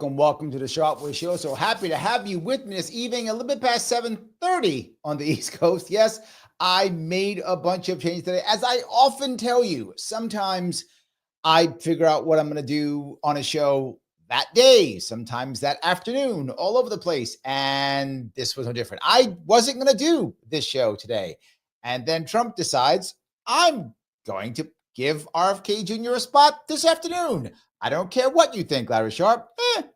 Welcome to the Sharpe Show. So happy to have you with me this evening, a little bit past 7:30 on the East Coast. Yes, I made a bunch of changes today. As I often tell you, sometimes I figure out what I'm going to do on a show that day, sometimes that afternoon, all over the place. And this was no different. I wasn't going to do this show today. And then Trump decides I'm going to give RFK Jr. a spot this afternoon. I don't care what you think, Larry Sharpe.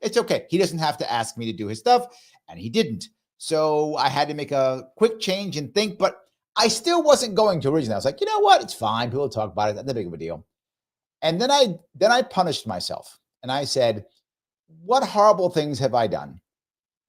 It's okay. He doesn't have to ask me to do his stuff, and he didn't. So I had to make a quick change and think, but I still wasn't going to originally. I was like, you know what? It's fine. People talk about it. Not that big of a deal. And then I punished myself, and I said, what horrible things have I done?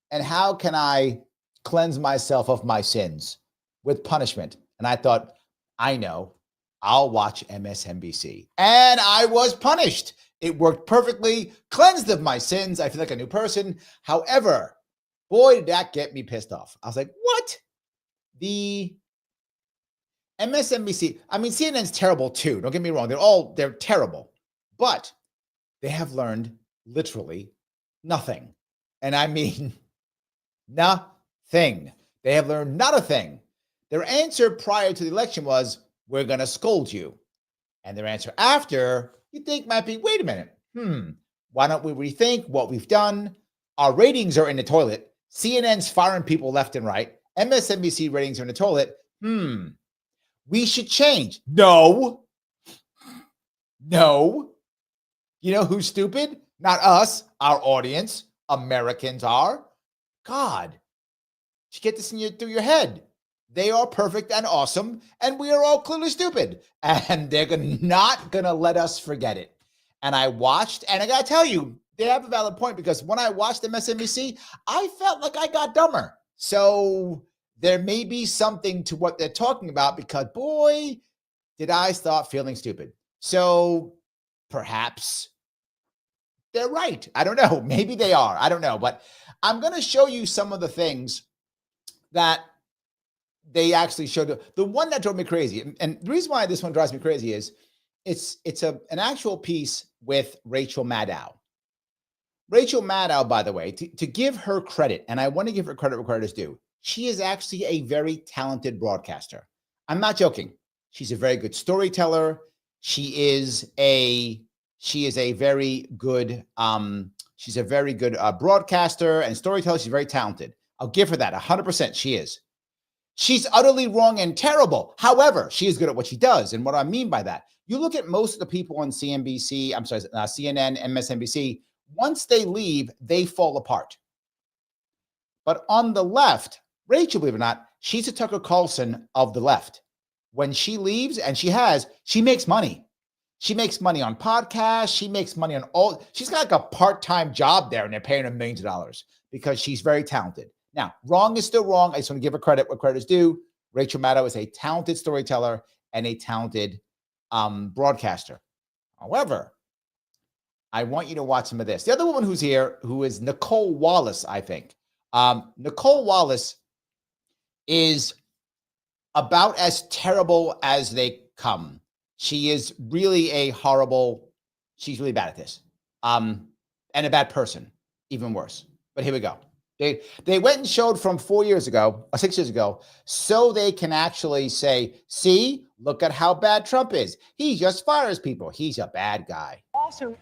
And how can I cleanse myself of my sins with punishment? And I thought, I know, I'll watch MSNBC. And I was punished. It worked perfectly, cleansed of my sins. I feel like a new person. However, boy, did that get me pissed off. I was like, what? The MSNBC, I mean, CNN's terrible too. Don't get me wrong. They're terrible. But they have learned literally nothing. And I mean, nothing. They have learned not a thing. Their answer prior to the election was, we're going to scold you. And their answer after, you think might be, wait a minute. Why don't we rethink what we've done? Our ratings are in the toilet. CNN's firing people left and right. MSNBC ratings are in the toilet. We should change. No. You know who's stupid? Not us, our audience. Americans are. God, you get this through your head. They are perfect and awesome, and we are all clearly stupid. And they're not going to let us forget it. And I watched, and I got to tell you, they have a valid point, because when I watched MSNBC, I felt like I got dumber. So there may be something to what they're talking about, because boy, did I start feeling stupid. So perhaps they're right. I don't know. Maybe they are. I don't know. But I'm going to show you some of the things that they actually showed. The one that drove me crazy, and the reason why this one drives me crazy is it's an actual piece with Rachel Maddow. Rachel Maddow, by the way, to give her credit, and I want to give her credit where credit is due, she is actually a very talented broadcaster. I'm not joking. She's a very good storyteller. She is a very good broadcaster and storyteller. She's very talented. I'll give her that 100%. She is. She's utterly wrong and terrible. However, she is good at what she does. And what I mean by that, you look at most of the people on CNN, MSNBC, once they leave, they fall apart. But on the left, Rachel, believe it or not, she's a Tucker Carlson of the left. When she leaves, and she makes money. She makes money on podcasts. She makes money on she's got like a part-time job there, and they're paying her millions of dollars because she's very talented. Now, wrong is still wrong. I just want to give her credit where credit is due. Rachel Maddow is a talented storyteller and a talented broadcaster. However, I want you to watch some of this. The other woman who's here, who is Nicole Wallace, I think. Nicole Wallace is about as terrible as they come. She is really she's really bad at this. And a bad person, even worse. But here we go. They went and showed from 6 years ago, so they can actually say, see, look at how bad Trump is. He just fires people. He's a bad guy. Also,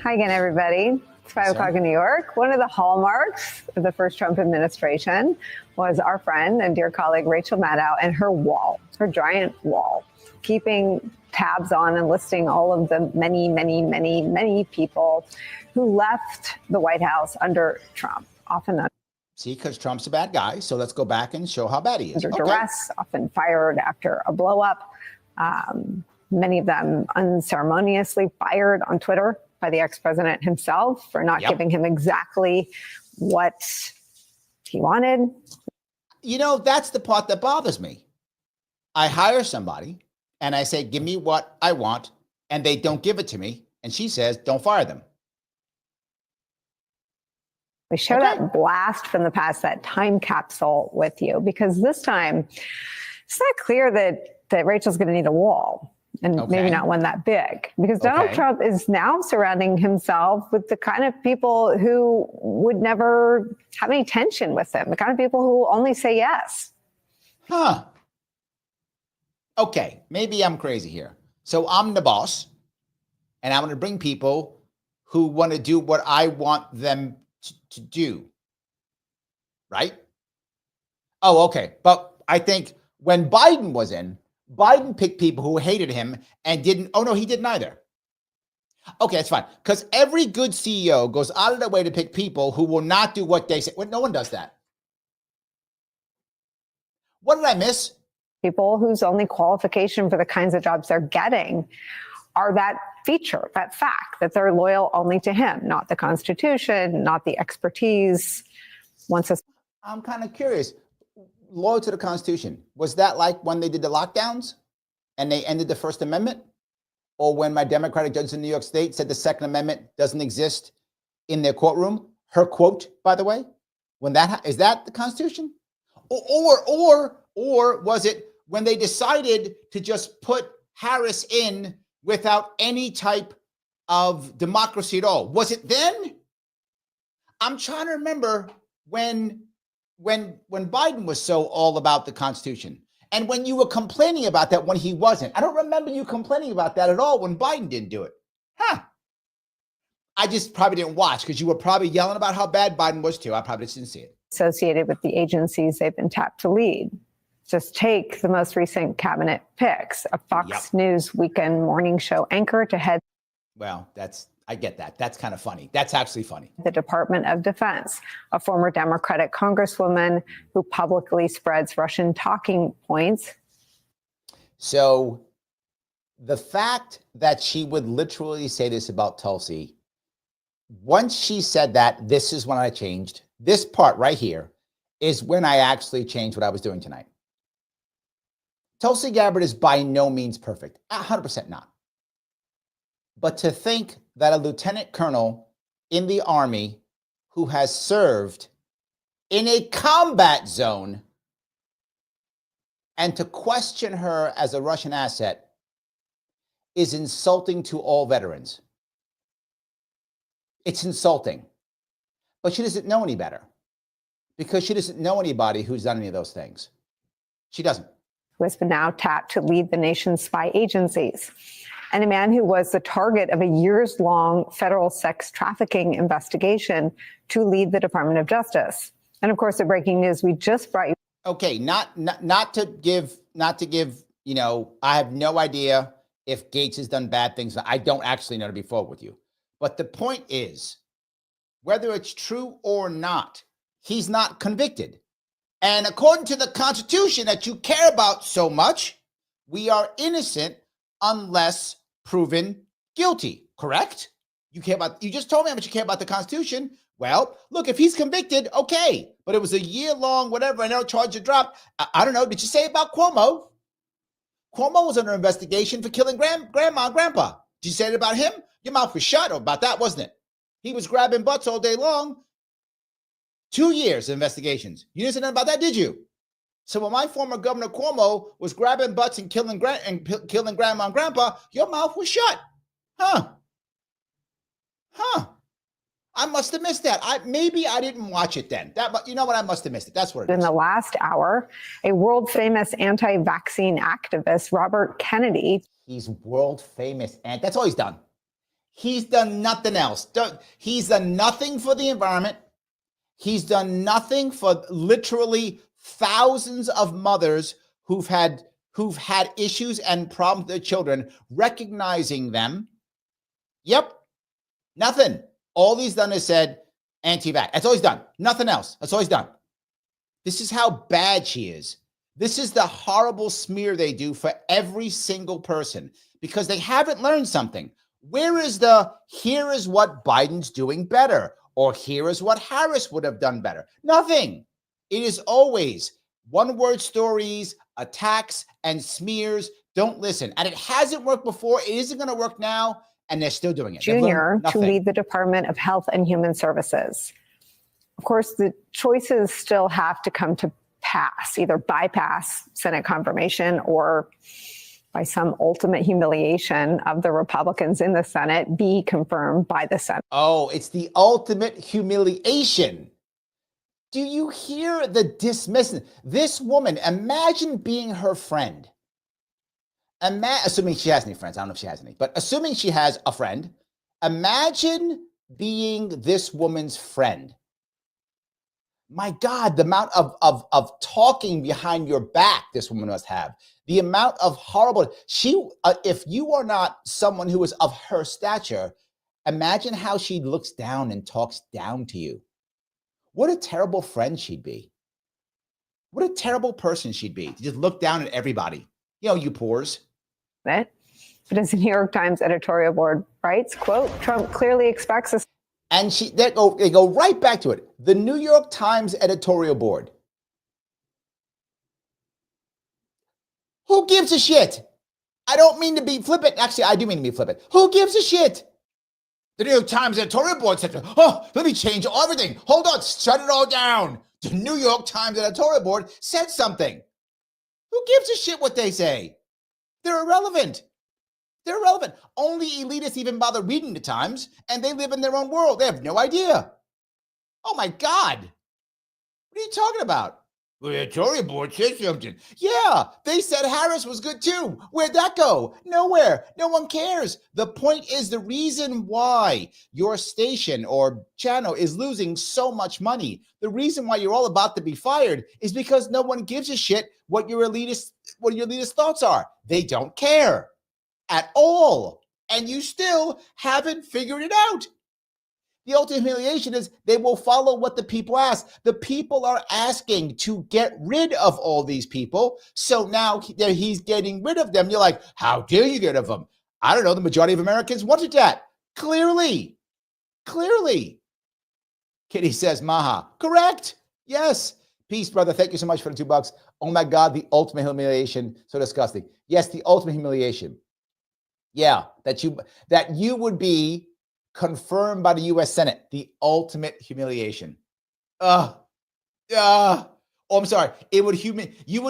hi again, everybody. It's 5 o'clock in New York. One of the hallmarks of the first Trump administration was our friend and dear colleague, Rachel Maddow, and her wall, her giant wall, keeping tabs on and listing all of the many people who left the White House under Trump, often see, because Trump's a bad guy. So let's go back and show how bad he is. Under duress, often fired after a blow up. Many of them unceremoniously fired on Twitter by the ex-president himself for not giving him exactly what he wanted. You know, that's the part that bothers me. I hire somebody and I say, give me what I want, and they don't give it to me. And she says, don't fire them. We share that blast from the past, that time capsule with you, because this time it's not clear that Rachel's going to need a wall, and maybe not one that big, because Donald Trump is now surrounding himself with the kind of people who would never have any tension with him, the kind of people who only say yes. Huh. Okay, maybe I'm crazy here. So I'm the boss, and I'm going to bring people who want to do what I want them to do, right? Oh, okay. But I think when Biden was in, Biden picked people who hated him and didn't. Oh, no, he didn't either. Okay, that's fine. Because every good CEO goes out of their way to pick people who will not do what they say. Well, no one does that. What did I miss? People whose only qualification for the kinds of jobs they're getting are that feature, that fact, that they're loyal only to him, not the Constitution, not the expertise. I'm kind of curious. Loyal to the Constitution. Was that like when they did the lockdowns and they ended the First Amendment? Or when my Democratic judges in New York State said the Second Amendment doesn't exist in their courtroom? Her quote, by the way, is that the Constitution? Or was it when they decided to just put Harris in without any type of democracy at all? Was it then? I'm trying to remember when Biden was so all about the Constitution, and when you were complaining about that when he wasn't. I don't remember you complaining about that at all when Biden didn't do it. Huh. I just probably didn't watch, because you were probably yelling about how bad Biden was too. I probably just didn't see it. Associated with the agencies they've been tapped to lead. Just take the most recent cabinet picks, a Fox News weekend morning show anchor to head. Well, I get that. That's kind of funny. That's actually funny. The Department of Defense, a former Democratic congresswoman who publicly spreads Russian talking points. So the fact that she would literally say this about Tulsi, once she said that, this is when I changed. This part right here is when I actually changed what I was doing tonight. Tulsi Gabbard is by no means perfect, 100% not. But to think that a lieutenant colonel in the Army who has served in a combat zone, and to question her as a Russian asset, is insulting to all veterans. It's insulting. But she doesn't know any better, because she doesn't know anybody who's done any of those things. She doesn't. Who has been now tapped to lead the nation's spy agencies, and a man who was the target of a years-long federal sex trafficking investigation to lead the Department of Justice. And of course, the breaking news we just brought you. Okay, not to give, I have no idea if Gates has done bad things. I don't actually know, to be forward with you. But the point is, whether it's true or not, he's not convicted. And according to the Constitution that you care about so much, we are innocent unless proven guilty, correct? You just told me how much you care about the Constitution. Well, look, if he's convicted, okay. But it was a year-long, whatever, and no charge to drop. I don't know. Did you say about Cuomo? Cuomo was under investigation for killing grandma and grandpa. Did you say it about him? Your mouth was shut about that, wasn't it? He was grabbing butts all day long. 2 years of investigations. You didn't say nothing about that, did you? So when my former Governor Cuomo was grabbing butts and killing grandma and grandpa, your mouth was shut. Huh. I must have missed that. Maybe I didn't watch it then. You know what? I must have missed it. That's what it is. In the last hour, a world famous anti-vaccine activist, Robert Kennedy. He's world famous, and that's all he's done. He's done nothing else. He's done nothing for the environment. He's done nothing for literally thousands of mothers who've had issues and problems with their children, recognizing them. Yep, nothing. All he's done is said anti-vax. That's all he's done. Nothing else. That's all he's done. This is how bad she is. This is the horrible smear they do for every single person, because they haven't learned something. Where is here is what Biden's doing better, or here is what Harris would have done better? Nothing. It is always one-word stories, attacks and smears. Don't listen. And it hasn't worked before. It isn't going to work now. And they're still doing it. Jr. to lead the Department of Health and Human Services. Of course, the choices still have to come to pass, either bypass Senate confirmation or by some ultimate humiliation of the Republicans in the Senate, be confirmed by the Senate. Oh, it's the ultimate humiliation. Do you hear the dismissing? This woman, imagine being her friend. Assuming she has any friends. I don't know if she has any, but assuming she has a friend, imagine being this woman's friend. My God, the amount of talking behind your back this woman must have. The amount of horrible, if you are not someone who is of her stature, imagine how she looks down and talks down to you. What a terrible friend she'd be. What a terrible person she'd be to just look down at everybody. You know, you poors. But as the New York Times editorial board writes, quote, Trump clearly expects us. And they go right back to it. The New York Times editorial board. Who gives a shit? I don't mean to be flippant. Actually, I do mean to be flippant. Who gives a shit? The New York Times editorial board said, oh, let me change everything. Hold on, shut it all down. The New York Times editorial board said something. Who gives a shit what they say? They're irrelevant. They're irrelevant. Only elitists even bother reading the Times, and they live in their own world. They have no idea. Oh, my God. What are you talking about? The editorial board said something. Yeah, they said Harris was good too. Where'd that go? Nowhere. No one cares. The point is the reason why your station or channel is losing so much money, the reason why you're all about to be fired is because no one gives a shit what your elitist thoughts are. They don't care at all. And you still haven't figured it out. The ultimate humiliation is they will follow what the people ask. The people are asking to get rid of all these people. So now he's getting rid of them. You're like, how dare you get rid of them? I don't know. The majority of Americans wanted that. Clearly. Kitty says, Maha. Correct. Yes. Peace, brother. Thank you so much for the $2. Oh my God, the ultimate humiliation. So disgusting. Yes, the ultimate humiliation. Yeah, that you would be confirmed by the U.S. Senate, the ultimate humiliation. Oh, I'm sorry. You would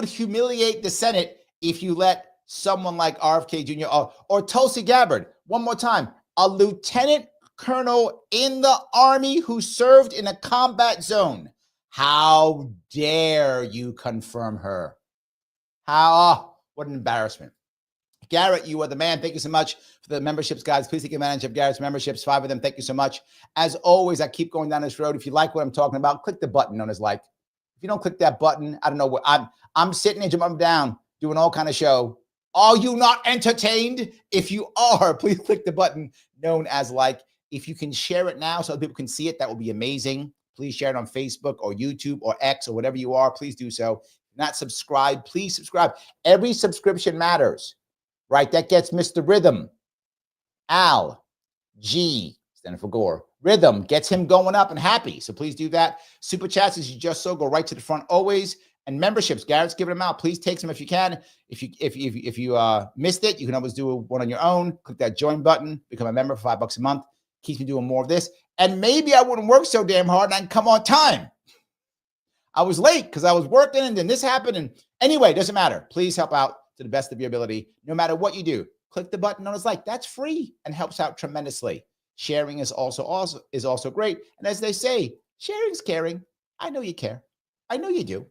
humiliate the Senate if you let someone like RFK Jr. or Tulsi Gabbard, one more time, a lieutenant colonel in the Army who served in a combat zone. How dare you confirm her? What an embarrassment. Garrett, you are the man. Thank you so much for the memberships, guys. Please take advantage of Garrett's memberships, 5 of them. Thank you so much. As always, I keep going down this road. If you like what I'm talking about, click the button known as like. If you don't click that button, I don't know what I'm sitting here, jumping up and down, doing all kind of show. Are you not entertained? If you are, please click the button known as like. If you can share it now so people can see it, that would be amazing. Please share it on Facebook or YouTube or X or whatever you are. Please do so. If you're not subscribed, please subscribe. Every subscription matters. Right, that gets Mr. Rhythm, Al, G, standing for Gore. Rhythm gets him going up and happy. So please do that. Super chats, as you just saw, go right to the front always. And memberships, Garrett's giving them out. Please take some if you can. If you missed it, you can always do one on your own. Click that join button. Become a member for $5 a month. Keeps me doing more of this. And maybe I wouldn't work so damn hard and I can come on time. I was late because I was working and then this happened. And anyway, it doesn't matter. Please help out to the best of your ability, no matter what you do. Click the button known as like. That's free and helps out tremendously. Sharing is also great. And as they say, sharing's caring. I know you care. I know you do.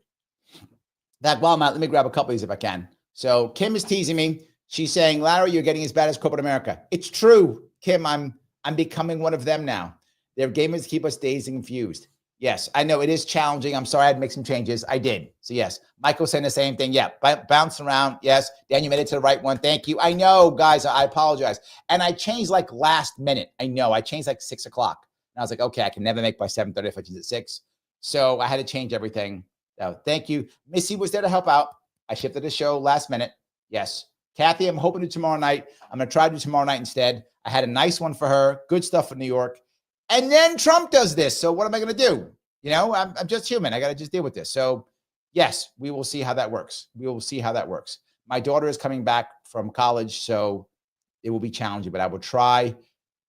That while I'm out, let me grab a couple of these if I can. So Kim is teasing me. She's saying, Larry, you're getting as bad as corporate America. It's true, Kim. I'm becoming one of them now. Their game is to keep us dazed and confused. Yes, I know it is challenging. I'm sorry I had to make some changes. I did. So yes, Michael saying the same thing. Yeah, bounce around. Yes, Dan, you made it to the right one. Thank you. I know, guys, I apologize. And I changed like last minute. I know, I changed like 6 o'clock. And I was like, okay, I can never make by 7:30 if I change at 6. So I had to change everything. So thank you. Missy was there to help out. I shifted the show last minute. Yes. Kathy, I'm hoping to do tomorrow night. I'm going to try to do tomorrow night instead. I had a nice one for her. Good stuff for New York. And then Trump does this. So what am I going to do? You know, I'm just human. I got to just deal with this. So yes, we will see how that works. We will see how that works. My daughter is coming back from college, so it will be challenging, but I will try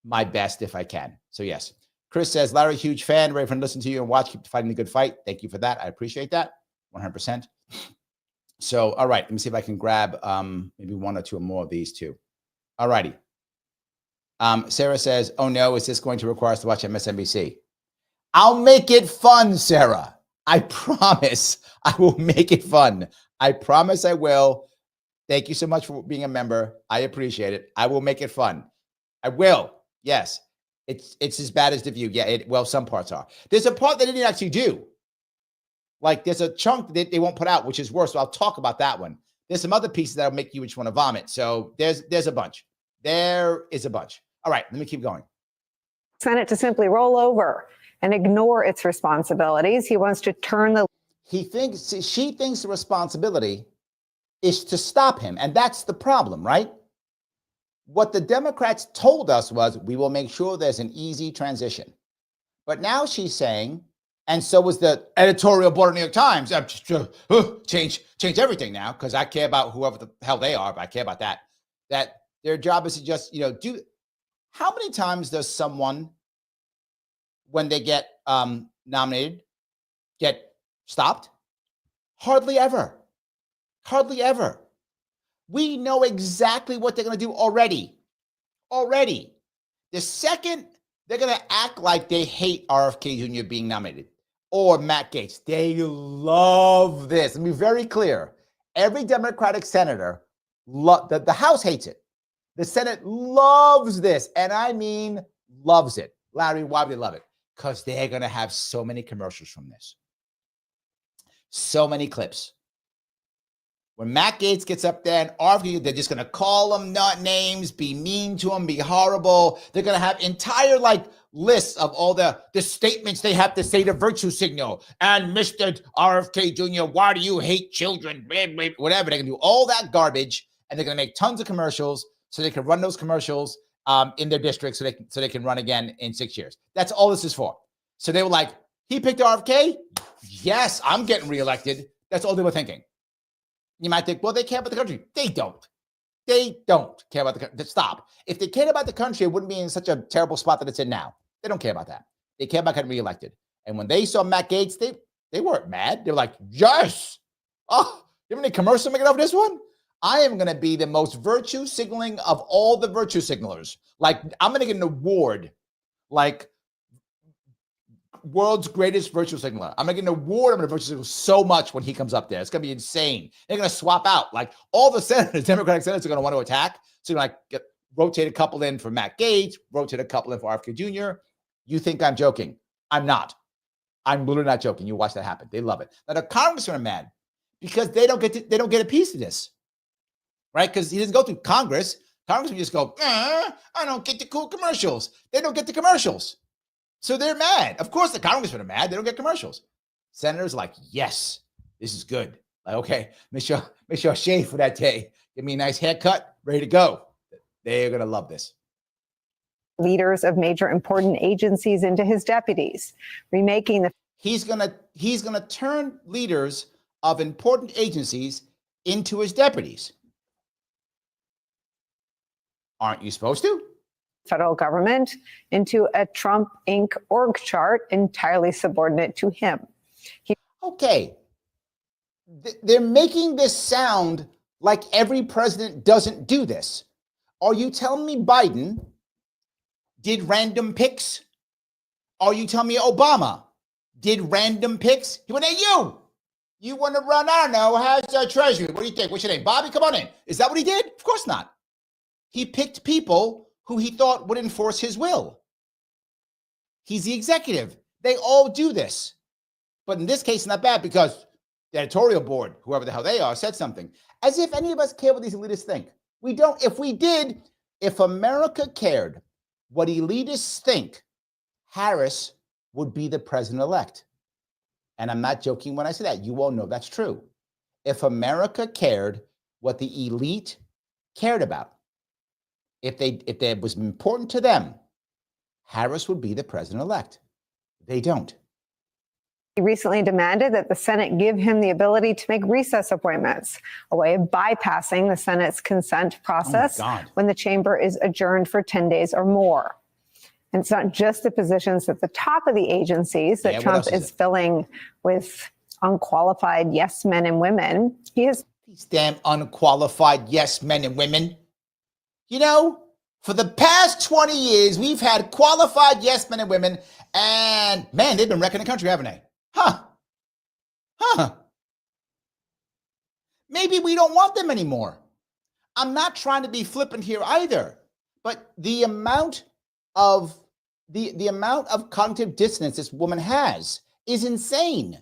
my best if I can. So yes. Chris says, Larry, huge fan, ready for to listen to you and watch, keep fighting the good fight. Thank you for that. I appreciate that 100%. So, all right, let me see if I can grab maybe one or two more of these too. All righty. Sarah says, oh no, is this going to require us to watch MSNBC? I'll make it fun, Sarah. I promise I will make it fun. I promise I will. Thank you so much for being a member. I appreciate it. I will make it fun. I will. Yes. It's as bad as The View. Yeah, well, some parts are. There's a part that they didn't actually do. Like there's a chunk that they won't put out, which is worse. So I'll talk about that one. There's some other pieces that'll make you just want to vomit. So there's a bunch. There is a bunch. All right, let me keep going. Senate to simply roll over and ignore its responsibilities. He wants to turn the. She thinks the responsibility is to stop him. And that's the problem, right? What the Democrats told us was, we will make sure there's an easy transition. But now she's saying, and so was the editorial board of the New York Times, change everything now, because I care about whoever the hell they are, but I care about that their job is to just, do. How many times does someone, when they get nominated, get stopped? Hardly ever. Hardly ever. We know exactly what they're going to do already. Already. The second they're going to act like they hate RFK Jr. being nominated or Matt Gaetz, they love this. Let me be very clear. Every Democratic senator, the House hates it. The Senate loves this. And I mean, loves it. Larry, why do they love it? Because they're going to have so many commercials from this. So many clips. When Matt Gaetz gets up there and argue, they're just going to call him not names, be mean to him, be horrible. They're going to have entire lists of all the statements they have to say to virtue signal. And Mr. RFK Jr., why do you hate children? Whatever. They're going to do all that garbage, and they're going to make tons of commercials so they can run those commercials in their district so they can run again in 6 years. That's all this is for. So they were like, he picked RFK? Yes, I'm getting reelected. That's all they were thinking. You might think, well, they care about the country. They don't. They don't care about the country. Stop. If they cared about the country, it wouldn't be in such a terrible spot that it's in now. They don't care about that. They care about getting reelected. And when they saw Matt Gaetz, they weren't mad. They were like, yes. Oh, you have any commercial making over this one? I am going to be the most virtue signaling of all the virtue signalers. I'm going to get an award, world's greatest virtue signaler. I'm going to get an award. I'm going to virtue signal so much when he comes up there. It's going to be insane. They're going to swap out. All the senators, Democratic senators are going to want to attack. So you're rotate a couple in for Matt Gaetz, rotate a couple in for RFK Jr. You think I'm joking. I'm not. I'm literally not joking. You watch that happen. They love it. Now the congressmen are mad because they don't get a piece of this, right? Because he doesn't go through Congress. Congressmen just go, I don't get the cool commercials. They don't get the commercials. So they're mad. Of course, the congressmen are mad. They don't get commercials. Senators are like, yes, this is good. Okay, make sure I shave for that day. Give me a nice haircut. Ready to go. They're going to love this. Leaders of major important agencies into his deputies, remaking the. He's going to turn leaders of important agencies into his deputies. Aren't you supposed to? Federal government into a Trump Inc. org chart entirely subordinate to him. Okay. They're making this sound like every president doesn't do this. Are you telling me Biden did random picks? Are you telling me Obama did random picks? He went, hey, you want to run? I don't know. How's our treasury? What do you think? What's your name? Bobby, come on in. Is that what he did? Of course not. He picked people who he thought would enforce his will. He's the executive. They all do this. But in this case, not bad because the editorial board, whoever the hell they are, said something. As if any of us care what these elitists think. We don't. If we did, if America cared what elitists think, Harris would be the president-elect. And I'm not joking when I say that. You all know that's true. If America cared what the elite cared about, if that was important to them, Harris would be the president-elect. They don't. He recently demanded that the Senate give him the ability to make recess appointments, a way of bypassing the Senate's consent process when the chamber is adjourned for 10 days or more. And it's not just the positions at the top of the agencies that Trump is filling with unqualified yes men and women. He has these damn unqualified yes men and women. You know, for the past 20 years, we've had qualified yes men and women, and man, they've been wrecking the country, haven't they? Maybe we don't want them anymore. I'm not trying to be flippant here either, but the amount of cognitive dissonance this woman has is insane.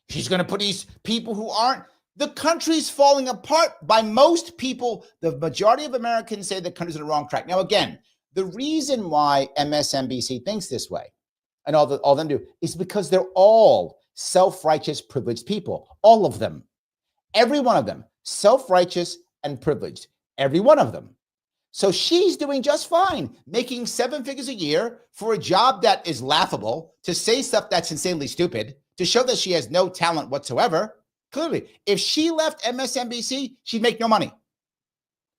She's going to put these people who aren't. The country's falling apart by most people. The majority of Americans say the country's on the wrong track. Now, again, the reason why MSNBC thinks this way, and all of them do, is because they're all self-righteous, privileged people. All of them. Every one of them. Self-righteous and privileged. Every one of them. So she's doing just fine, making 7 figures a year for a job that is laughable, to say stuff that's insanely stupid, to show that she has no talent whatsoever. Clearly, if she left MSNBC, she'd make no money.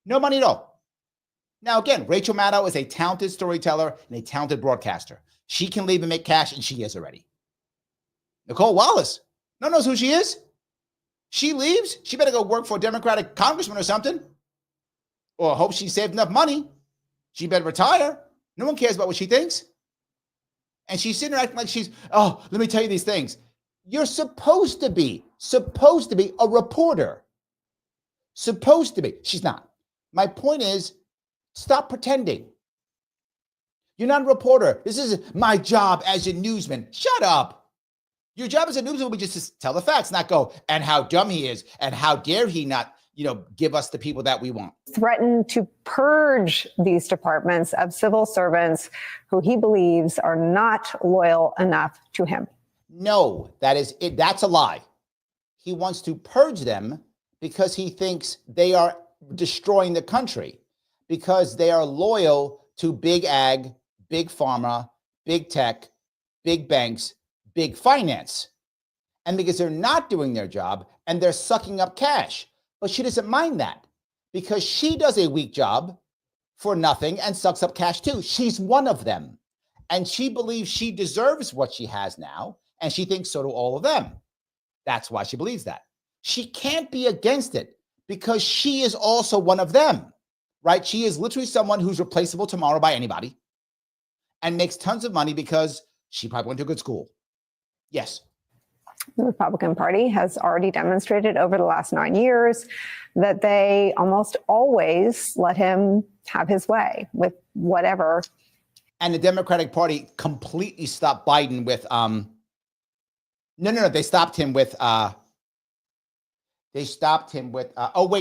No money at all. Now, again, Rachel Maddow is a talented storyteller and a talented broadcaster. She can leave and make cash, and she is already. Nicole Wallace, no one knows who she is. She leaves, she better go work for a Democratic congressman or something. Or hope she saved enough money. She better retire. No one cares about what she thinks. And she's sitting there acting like she's, oh, let me tell you these things. You're supposed to be a reporter. Supposed to be. She's not. My point is, stop pretending. You're not a reporter. This is my job as a newsman. Shut up. Your job as a newsman will be just to tell the facts, not go, and how dumb he is, and how dare he not, give us the people that we want. Threatened to purge these departments of civil servants who he believes are not loyal enough to him. No, that is it. That's a lie. He wants to purge them because he thinks they are destroying the country, because they are loyal to big ag, big pharma, big tech, big banks, big finance. And because they're not doing their job and they're sucking up cash. But she doesn't mind that because she does a weak job for nothing and sucks up cash too. She's one of them. And she believes she deserves what she has now. And she thinks so do all of them. That's why she believes that. She can't be against it because she is also one of them, right? She is literally someone who's replaceable tomorrow by anybody and makes tons of money because she probably went to a good school. Yes. The Republican Party has already demonstrated over the last 9 years that they almost always let him have his way with whatever. And the Democratic Party completely stopped Biden with, no, they stopped him with,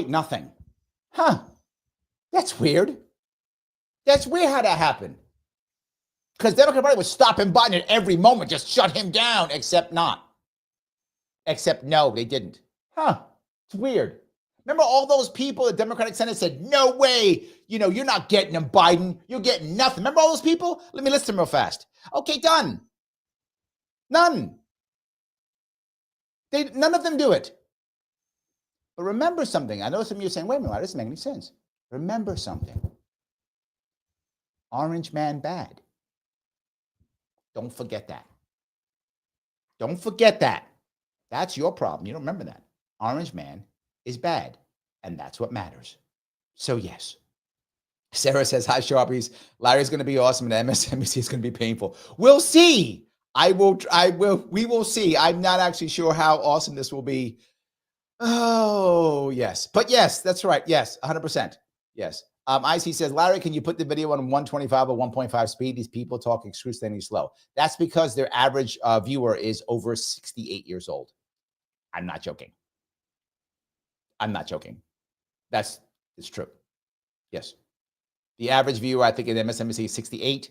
nothing. That's weird. That's weird how that happened. Because the Democratic Party was stopping Biden at every moment, just shut him down, except no, they didn't. It's weird. Remember all those people, the Democratic Senate said, no way, you're not getting them, Biden. You're getting nothing. Remember all those people? Let me list them real fast. Okay, done. None. None of them do it. But remember something. I know some of you are saying, wait a minute, why doesn't make any sense? Remember something. Orange man bad. Don't forget that. Don't forget that. That's your problem. You don't remember that. Orange man is bad, and that's what matters. So yes. Sarah says, hi, Sharpies. Larry's going to be awesome, and MSNBC is going to be painful. We'll see. We will see. I'm not actually sure how awesome this will be. Oh, yes. But yes, that's right. Yes, 100%. Yes. IC says, Larry, can you put the video on 125 or 1.5 speed? These people talk excruciatingly slow. That's because their average viewer is over 68 years old. I'm not joking. It's true. Yes. The average viewer, I think, in MSNBC is 68.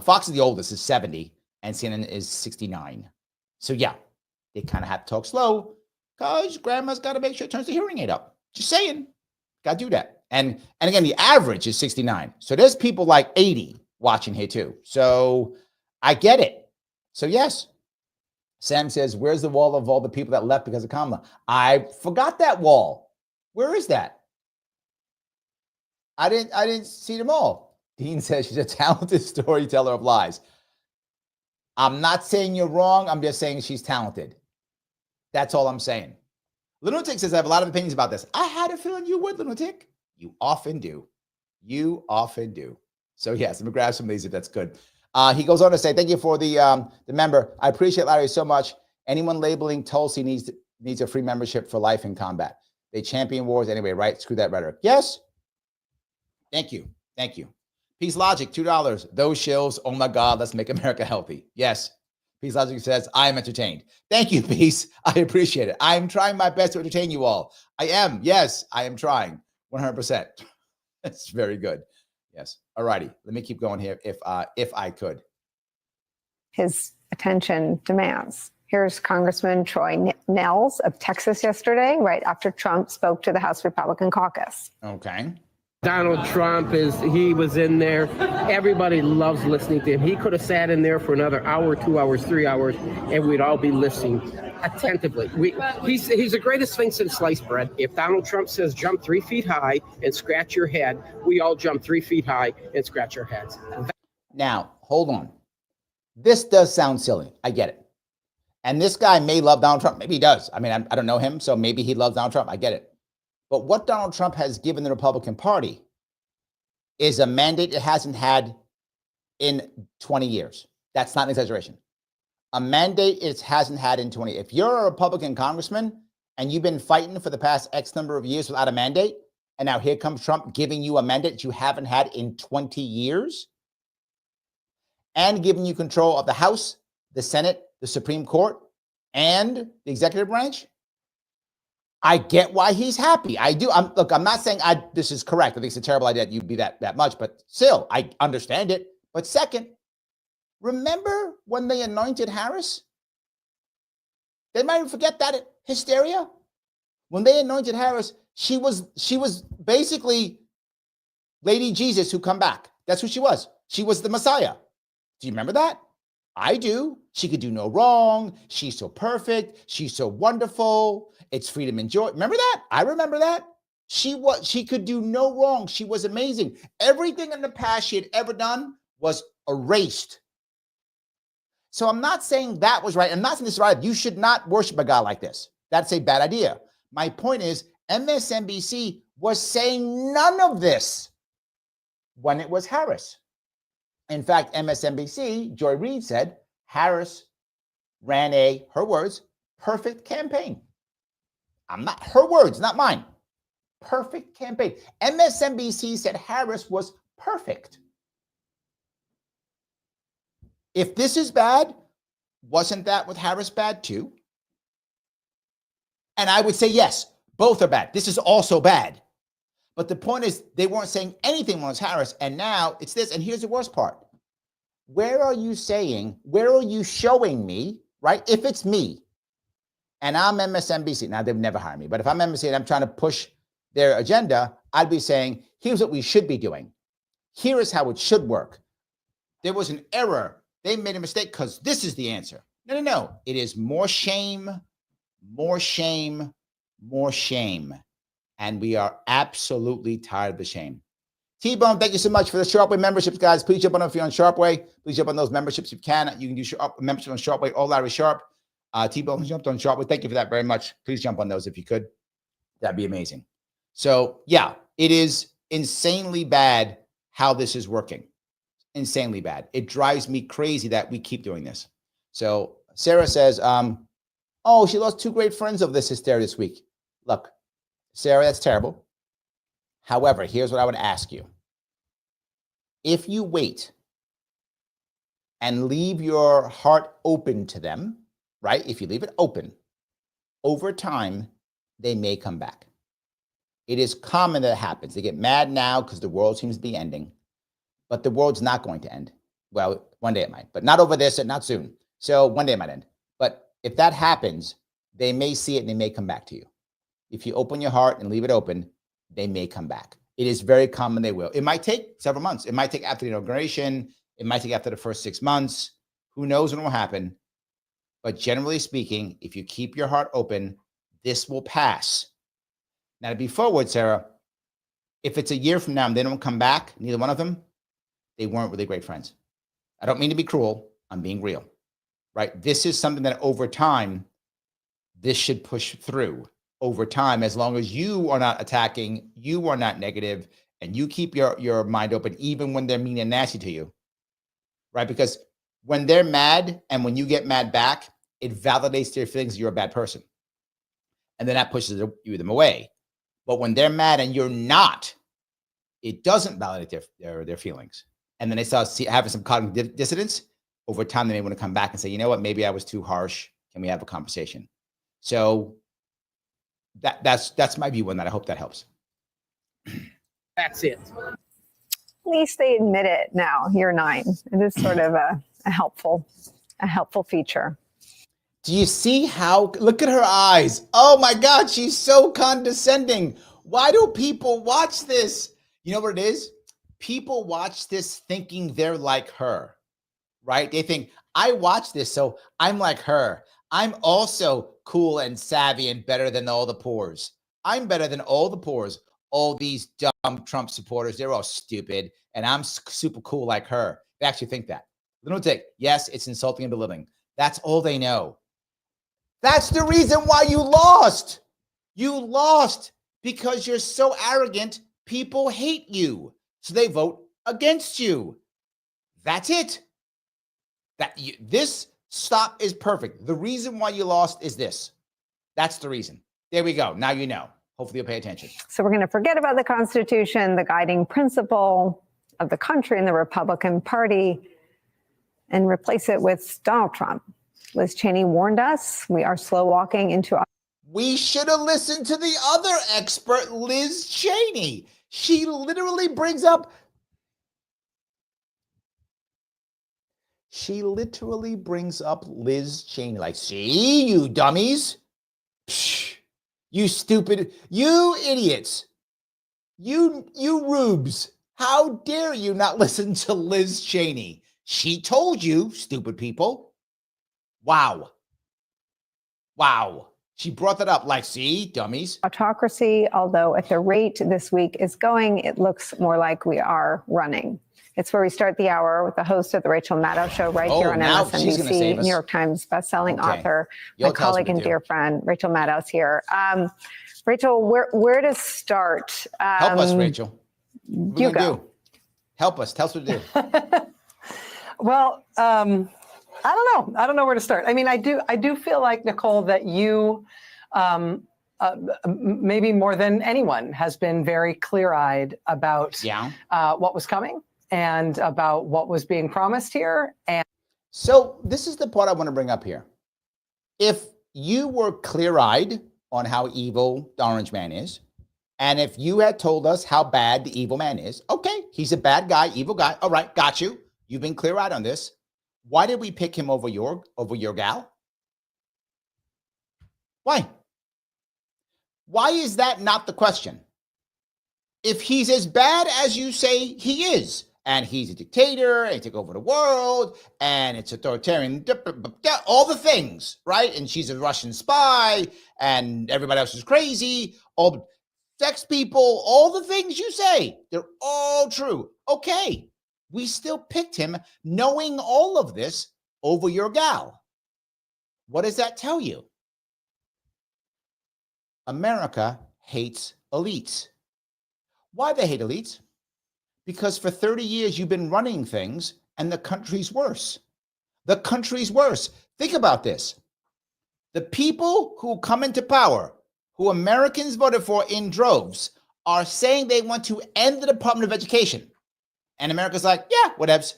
Fox is the oldest, is 70, and CNN is 69. So yeah, they kind of have to talk slow because grandma's got to make sure it turns the hearing aid up. Just saying. Got to do that. And again, the average is 69. So there's people like 80 watching here too. So I get it. So yes. Sam says, where's the wall of all the people that left because of Kamala? I forgot that wall. Where is that? I didn't see them all. Dean says she's a talented storyteller of lies. I'm not saying you're wrong. I'm just saying she's talented. That's all I'm saying. Lunatic says, I have a lot of opinions about this. I had a feeling you would, Lunatic. You often do. You often do. So yes, I'm gonna grab some of these if that's good. He goes on to say, thank you for the member. I appreciate Larry so much. Anyone labeling Tulsi needs a free membership for life in combat. They champion wars anyway, right? Screw that rhetoric. Yes. Thank you. Thank you. Peace Logic, $2. Those shills, oh my God, let's make America healthy. Yes. Peace Logic says, I am entertained. Thank you, Peace. I appreciate it. I am trying my best to entertain you all. I am. Yes, I am trying. 100%. That's very good. Yes. All righty. Let me keep going here if I could. His attention demands. Here's Congressman Troy Nehls of Texas yesterday, right after Trump spoke to the House Republican caucus. Okay. Donald Trump he was in there. Everybody loves listening to him. He could have sat in there for another hour, 2 hours, 3 hours, and we'd all be listening attentively. He's the greatest thing since sliced bread. If Donald Trump says jump 3 feet high and scratch your head, we all jump 3 feet high and scratch our heads. Now, hold on. This does sound silly. I get it. And this guy may love Donald Trump. Maybe he does. I mean, I don't know him, so maybe he loves Donald Trump. I get it. But what Donald Trump has given the Republican Party is a mandate it hasn't had in 20 years. That's not an exaggeration. A mandate it hasn't had in 20. If you're a Republican congressman and you've been fighting for the past X number of years without a mandate, and now here comes Trump giving you a mandate you haven't had in 20 years, and giving you control of the House, the Senate, the Supreme Court, and the executive branch, I get why he's happy. I do. I'm not saying this is correct. I think it's a terrible idea that you'd be that much, but still, I understand it. But second, remember when they anointed Harris? They might even forget that hysteria. When they anointed Harris, she was basically Lady Jesus who come back. That's who she was. She was the Messiah. Do you remember that? I do. She could do no wrong. She's so perfect. She's so wonderful. It's freedom and joy. Remember that? I remember that. She could do no wrong. She was amazing. Everything in the past she had ever done was erased. So I'm not saying that was right. I'm not saying this is right. You should not worship a God like this. That's a bad idea. My point is, MSNBC was saying none of this when it was Harris. In fact, MSNBC, Joy Reid said, Harris ran her words, perfect campaign. Her words, not mine. Perfect campaign. MSNBC said Harris was perfect. If this is bad, wasn't that with Harris bad too? And I would say, yes, both are bad. This is also bad. But the point is, they weren't saying anything when it was Harris, and now it's this. And here's the worst part. Where are you showing me, right? If it's me, and I'm MSNBC, now they've never hired me, but if I'm MSNBC and I'm trying to push their agenda, I'd be saying, here's what we should be doing. Here is how it should work. There was an error. They made a mistake because this is the answer. No. It is more shame, more shame, more shame. And we are absolutely tired of the shame. T-Bone, thank you so much for the Sharpeway memberships, guys. Please jump on if you're on Sharpeway. Please jump on those memberships if you can. You can do membership on Sharpeway or Larry Sharpe. T-Bone jumped on Sharpeway. Thank you for that very much. Please jump on those if you could. That'd be amazing. So, yeah, it is insanely bad how this is working. Insanely bad. It drives me crazy that we keep doing this. So, Sarah says, oh, she lost 2 great friends of this hysteria this week. Look, Sarah, that's terrible. However, here's what I would ask you. If you wait and leave your heart open to them, right? If you leave it open, over time, they may come back. It is common that it happens. They get mad now because the world seems to be ending, but the world's not going to end. Well, one day it might, but not over this and not soon. So one day it might end. But if that happens, they may see it and they may come back to you. If you open your heart and leave it open, they may come back. It is very common they will. It might take several months. It might take after the inauguration. It might take after the first 6 months. Who knows when it will happen? But generally speaking, if you keep your heart open, this will pass. Now, to be forward, Sarah, if it's a year from now and they don't come back, neither one of them, they weren't really great friends. I don't mean to be cruel. I'm being real, right? This is something that over time, this should push through over time, as long as you are not attacking, you are not negative, and you keep your mind open, even when they're mean and nasty to you, right? Because when they're mad and when you get mad back, it validates their feelings that you're a bad person. And then that pushes them away. But when they're mad and you're not, it doesn't validate their feelings. And then they start having some cognitive dissonance. Over time, they may want to come back and say, you know what, maybe I was too harsh. Can we have a conversation? So that's my view on that. I hope that helps. That's it. At least they admit it now, year 9. It is sort of a helpful feature. Do you see how, look at her eyes. Oh my God, she's so condescending. Why do people watch this? You know what it is? People watch this thinking they're like her, right? They think, I watch this, so I'm like her. I'm also cool and savvy and better than all the poors. I'm better than all the poors. All these dumb Trump supporters, they're all stupid, and I'm super cool like her. They actually think that. Lunatic, yes, it's insulting and belittling. That's all they know. That's the reason why you lost. You lost because you're so arrogant, people hate you. So they vote against you. That's it. This stop is perfect. The reason why you lost is this. That's the reason. There we go. Now you know. Hopefully you'll pay attention. So we're going to forget about the Constitution, the guiding principle of the country and the Republican Party, and replace it with Donald Trump. Liz Cheney warned us we are slow walking into. We should have listened to the other expert, Liz Cheney. She literally brings up. Liz Cheney. Like, see, you dummies. Psh, you stupid, you idiots. You rubes. How dare you not listen to Liz Cheney? She told you, stupid people. Wow. She brought that up like, see, dummies. Autocracy, although at the rate this week is going, it looks more like we are running. It's where we start the hour with the host of the Rachel Maddow Show right here on MSNBC, New York Times bestselling author, my colleague and dear friend, Rachel Maddow's here. Rachel, where to start? Help us, Rachel. You go. Help us. Tell us what to do. Well, I don't know where to start. I mean, I do feel like, Nicole, that you, maybe more than anyone, has been very clear-eyed about what was coming and about what was being promised here. And so this is the part I want to bring up here. If you were clear-eyed on how evil the Orange Man is, and if you had told us how bad the evil man is, okay, he's a bad guy, evil guy. All right, got you. You've been clear-eyed on this. Why did we pick him over your gal? Why? Why is that not the question? If he's as bad as you say he is, and he's a dictator, and he took over the world, and it's authoritarian, all the things, right? And she's a Russian spy, and everybody else is crazy, all sex people, all the things you say, they're all true. Okay. We still picked him knowing all of this over your gal. What does that tell you? America hates elites. Why they hate elites? Because for 30 years you've been running things and the country's worse. The country's worse. Think about this. The people who come into power, who Americans voted for in droves, are saying they want to end the Department of Education. And America's like, yeah, whatevs.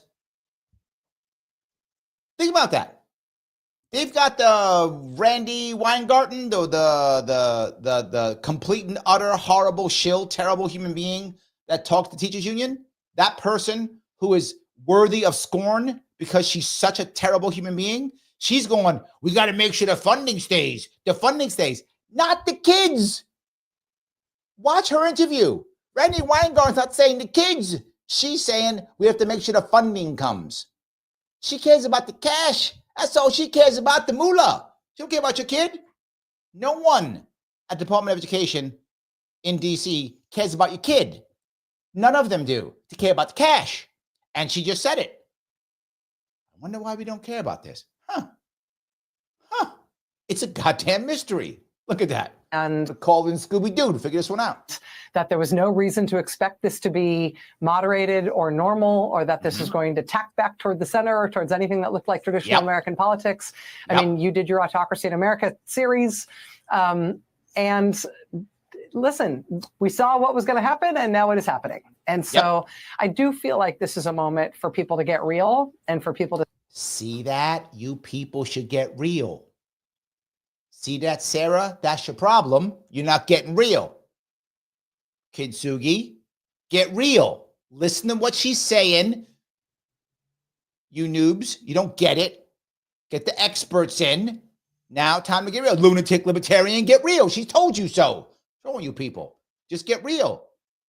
Think about that. They've got the Randy Weingarten, the complete and utter horrible shill, terrible human being that talks to teachers union. That person who is worthy of scorn because she's such a terrible human being. She's going, we got to make sure the funding stays. The funding stays, not the kids. Watch her interview. Randy Weingarten's not saying the kids. She's saying we have to make sure the funding comes. She cares about the cash That's all she cares about, the moolah. She don't care about your kid. No one at the Department of Education in D.C. cares about your kid. None of them do. They care about the cash. And she just said it. I wonder why we don't care about this. Huh. It's a goddamn mystery. Look at that. And called in Scooby-Doo to figure this one out. That there was no reason to expect this to be moderated or normal, or that this is going to tack back toward the center or towards anything that looked like traditional American politics. I mean, you did your Autocracy in America series. And listen, we saw what was going to happen, and now it is happening. And so I do feel like this is a moment for people to get real and for people to see that. You people should get real. See that, Sarah? That's your problem. You're not getting real. Kintsugi, get real. Listen to what she's saying. You noobs, you don't get it. Get the experts in. Now, time to get real. Lunatic libertarian, get real. She told you so. Showing you people. Just get real.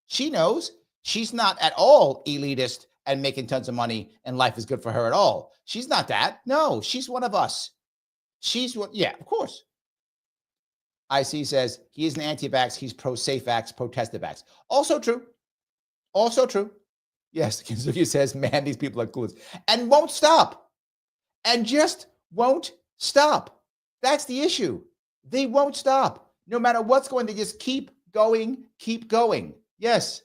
She knows. She's not at all elitist and making tons of money and life is good for her at all. She's not that. No, she's one of us. She's what, yeah, of course. IC says he is an anti-vax. He's pro-safe vax, pro-tested vax. Also true. Also true. Yes, Kinsugi says, man, these people are clueless. And won't stop. And just won't stop. That's the issue. They won't stop. No matter what's going, they just keep going, keep going. Yes.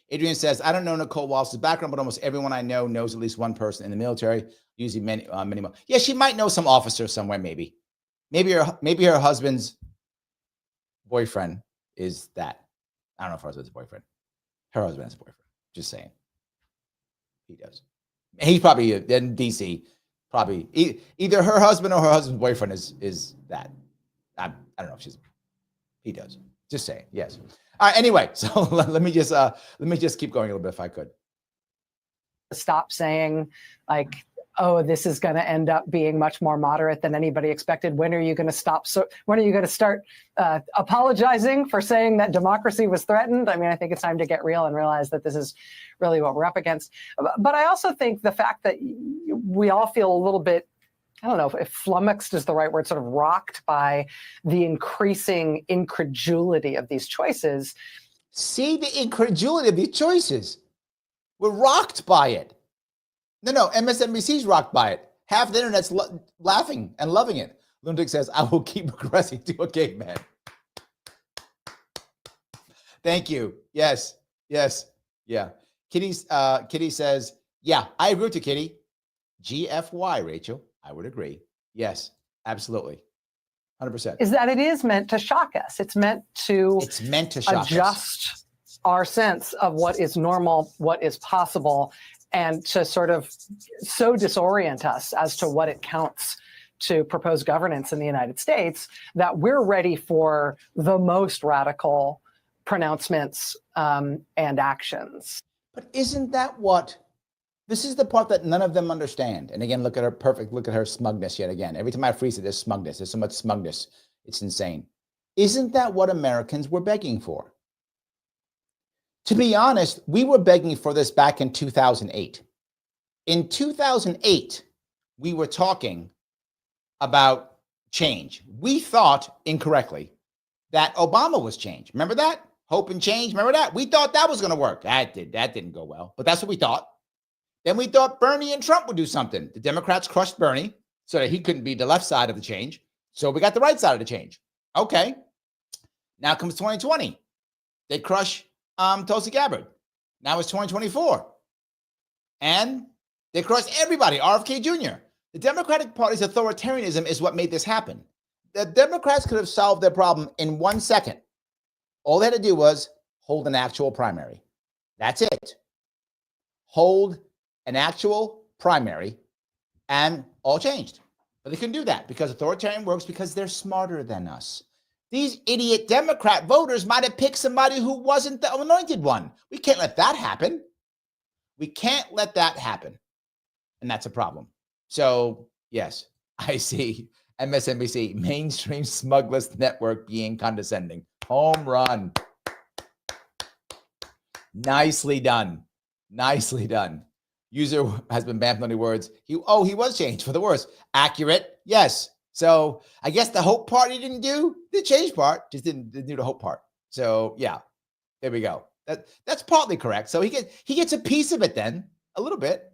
Adrian says, I don't know Nicole Walsh's background, but almost everyone I know knows at least one person in the military, usually many more. Yeah, she might know some officer somewhere, maybe. Maybe her husband's boyfriend is that. I don't know if her husband's a boyfriend. Her husband has a boyfriend. Just saying. He does. He's probably in DC. Probably either her husband or her husband's boyfriend is that. I don't know if she's. He does. Just saying. Yes. All right. Anyway, so let me just keep going a little bit if I could. Stop saying like, oh, this is going to end up being much more moderate than anybody expected. When are you going to stop? So when are you going to start apologizing for saying that democracy was threatened? I mean, I think it's time to get real and realize that this is really what we're up against. But I also think the fact that we all feel a little bit, I don't know if flummoxed is the right word, sort of rocked by the increasing incredulity of these choices. See the incredulity of these choices. We're rocked by it. No, MSNBC's rocked by it. Half the internet's laughing and loving it. Lunatic says, I will keep progressing to a caveman. Thank you. Yes. Yeah. Kitty says, yeah, I agree with you, Kitty. GFY, Rachel. I would agree. Yes, absolutely. 100%. Is that it is meant to shock us. It's meant to shock adjust us. Our sense of what is normal, what is possible, and to sort of so disorient us as to what it counts to propose governance in the United States that we're ready for the most radical pronouncements and actions. But isn't that what, this is the part that none of them understand. And again, look at her smugness yet again. Every time I freeze it, there's smugness. There's so much smugness. It's insane. Isn't that what Americans were begging for? To be honest, we were begging for this back in 2008. In 2008, we were talking about change. We thought incorrectly that Obama was change. Remember that? Hope and change. Remember that? We thought that was going to work. That didn't go well, but that's what we thought. Then we thought Bernie and Trump would do something. The Democrats crushed Bernie so that he couldn't be the left side of the change. So we got the right side of the change. Okay. Now comes 2020. They crush Tulsi Gabbard. Now it's 2024. And they crushed everybody, RFK Jr. The Democratic Party's authoritarianism is what made this happen. The Democrats could have solved their problem in 1 second. All they had to do was hold an actual primary. That's it. Hold an actual primary and all changed. But they couldn't do that because authoritarian works because they're smarter than us. These idiot Democrat voters might have picked somebody who wasn't the anointed one. We can't let that happen. We can't let that happen. And that's a problem. So, yes, I see MSNBC, mainstream smugless network being condescending. Home run. Nicely done. Nicely done. User has been banned from any words. He was changed for the worse. Accurate, yes. So I guess the hope part he didn't do, the change part, just didn't do the hope part. So yeah, there we go. That's partly correct. So he gets a piece of it then, a little bit.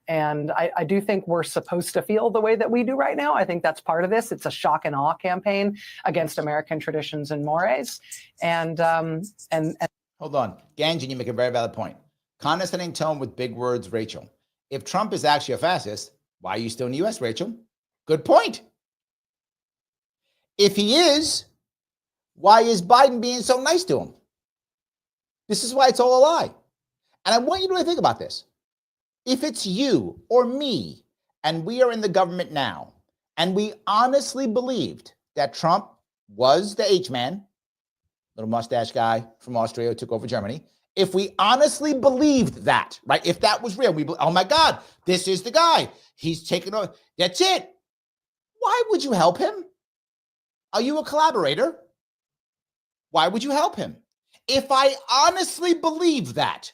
And I do think we're supposed to feel the way that we do right now. I think that's part of this. It's a shock and awe campaign against American traditions and mores. And hold on, Ganjan, you make a very valid point. Condescending tone with big words, Rachel. If Trump is actually a fascist, why are you still in the U.S., Rachel? Good point. If he is, why is Biden being so nice to him? This is why it's all a lie. And I want you to really think about this. If it's you or me, and we are in the government now, and we honestly believed that Trump was the H-man, little mustache guy from Austria who took over Germany, if we honestly believed that, right? If that was real, oh my God, this is the guy. He's taken over. That's it. Why would you help him? Are you a collaborator? Why would you help him? If I honestly believe that,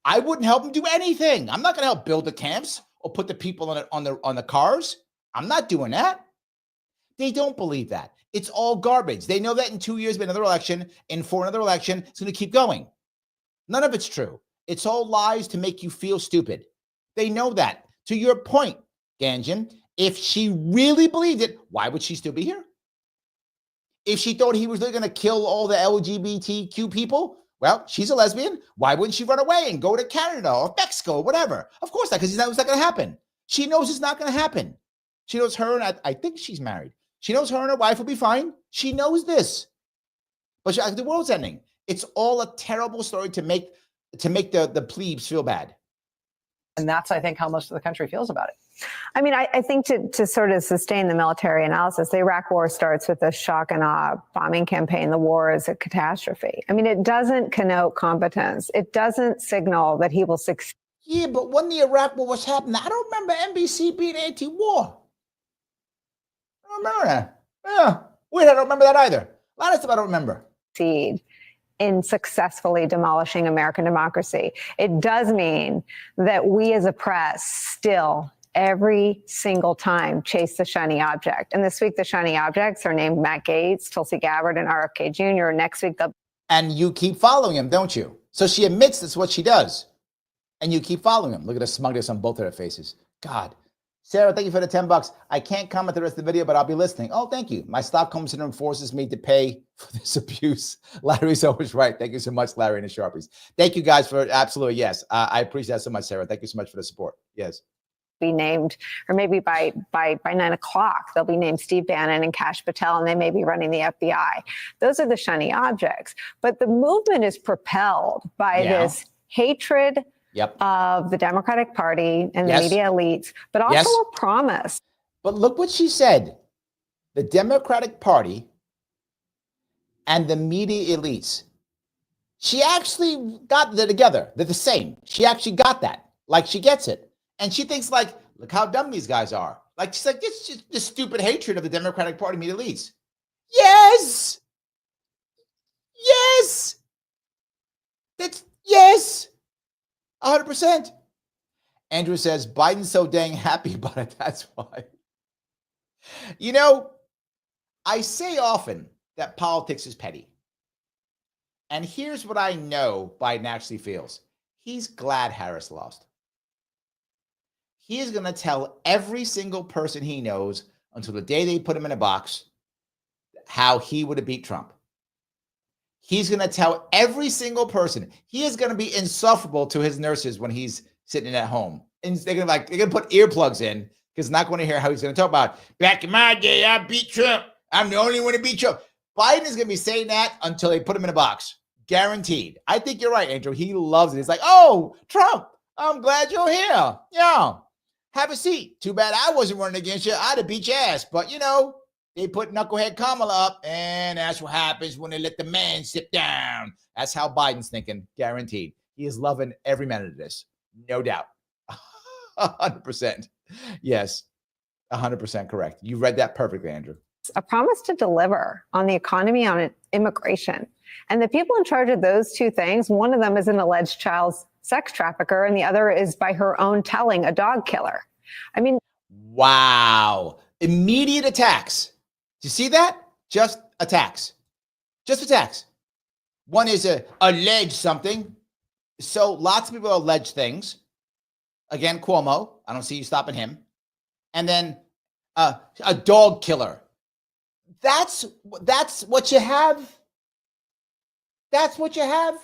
I wouldn't help him do anything. I'm not going to help build the camps or put the people on the cars. I'm not doing that. They don't believe that. It's all garbage. They know that in 2 years, be another election, and for another election, it's going to keep going. None of it's true. It's all lies to make you feel stupid. They know that. To your point, Ganjan, if she really believed it, why would she still be here? If she thought he was really going to kill all the LGBTQ people, well, she's a lesbian. Why wouldn't she run away and go to Canada or Mexico or whatever? Of course not, because he knows it's not going to happen. She knows it's not going to happen. She knows her, and I think she's married. She knows her and her wife will be fine. She knows this. But the world's ending. It's all a terrible story to make the plebes feel bad. And that's, I think, how most of the country feels about it. I mean, I think to sort of sustain the military analysis, the Iraq war starts with a shock and awe bombing campaign. The war is a catastrophe. I mean, it doesn't connote competence. It doesn't signal that he will succeed. Yeah, but when the Iraq war was happening, I don't remember NBC being anti-war. I don't remember that. Yeah, weird, I don't remember that either. A lot of stuff I don't remember. In successfully demolishing American democracy. It does mean that we as a press still every single time chase the shiny object. And this week, the shiny objects are named Matt Gaetz, Tulsi Gabbard, and RFK Jr. Next week, and you keep following him, don't you? So she admits that's what she does. And you keep following him. Look at the smugness on both of their faces. God. Sarah, thank you for the $10. I can't comment the rest of the video, but I'll be listening. Oh, thank you. My Stockholm syndrome forces me to pay for this abuse. Larry's always right. Thank you so much, Larry and the Sharpies. Thank you guys for absolutely, yes. I appreciate that so much, Sarah. Thank you so much for the support. Yes. Be named, or maybe by 9 o'clock, they'll be named Steve Bannon and Kash Patel, and they may be running the FBI. Those are the shiny objects. But the movement is propelled by this hatred of the Democratic Party and the media elites, but also a promise. But look what she said. The Democratic Party and the media elites. She actually got it together. They're the same. She actually got that. Like, she gets it. And she thinks, like, look how dumb these guys are. Like, she's like, it's just the stupid hatred of the Democratic Party media elites. Yes. Yes. Yes. 100%. Andrew says, Biden's so dang happy about it. That's why. You know, I say often that politics is petty. And here's what I know Biden actually feels. He's glad Harris lost. He is going to tell every single person he knows until the day they put him in a box how he would have beat Trump. He's going to tell every single person. He is going to be insufferable to his nurses when he's sitting at home. And they're going to put earplugs in because they're not going to hear how he's going to talk about, back in my day, I beat Trump. I'm the only one to beat Trump. Biden is going to be saying that until they put him in a box. Guaranteed. I think you're right, Andrew. He loves it. He's like, oh, Trump, I'm glad you're here. Yeah. Have a seat. Too bad I wasn't running against you. I'd have beat your ass. But, you know, they put knucklehead Kamala up, and that's what happens when they let the man sit down. That's how Biden's thinking. Guaranteed. He is loving every minute of this. No doubt. 100%. Yes. 100% correct. You read that perfectly, Andrew. A promise to deliver on the economy, on immigration. And the people in charge of those two things, one of them is an alleged child sex trafficker, and the other is by her own telling a dog killer. I mean, wow. Immediate attacks. Do you see that? Just attacks. Just attacks. One is allege something. So lots of people allege things. Again, Cuomo. I don't see you stopping him. And then a dog killer. That's what you have. That's what you have.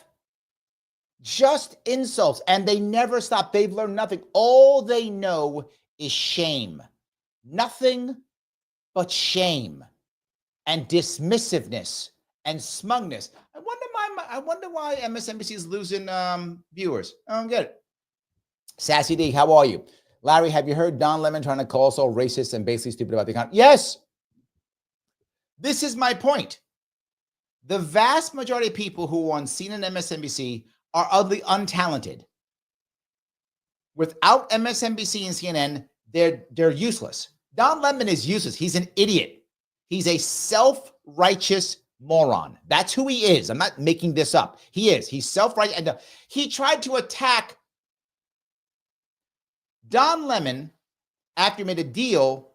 Just insults. And they never stop. They've learned nothing. All they know is shame. Nothing but shame and dismissiveness and smugness. I wonder why MSNBC is losing viewers. I don't get it. Sassy D, how are you? Larry, have you heard Don Lemon trying to call us all racist and basically stupid about the economy? Yes. This is my point. The vast majority of people who are on CNN and MSNBC are utterly untalented. Without MSNBC and CNN, they're useless. Don Lemon is useless. He's an idiot. He's a self-righteous moron. That's who he is. I'm not making this up. He is. He's self-righteous. And he tried to attack Don Lemon after he made a deal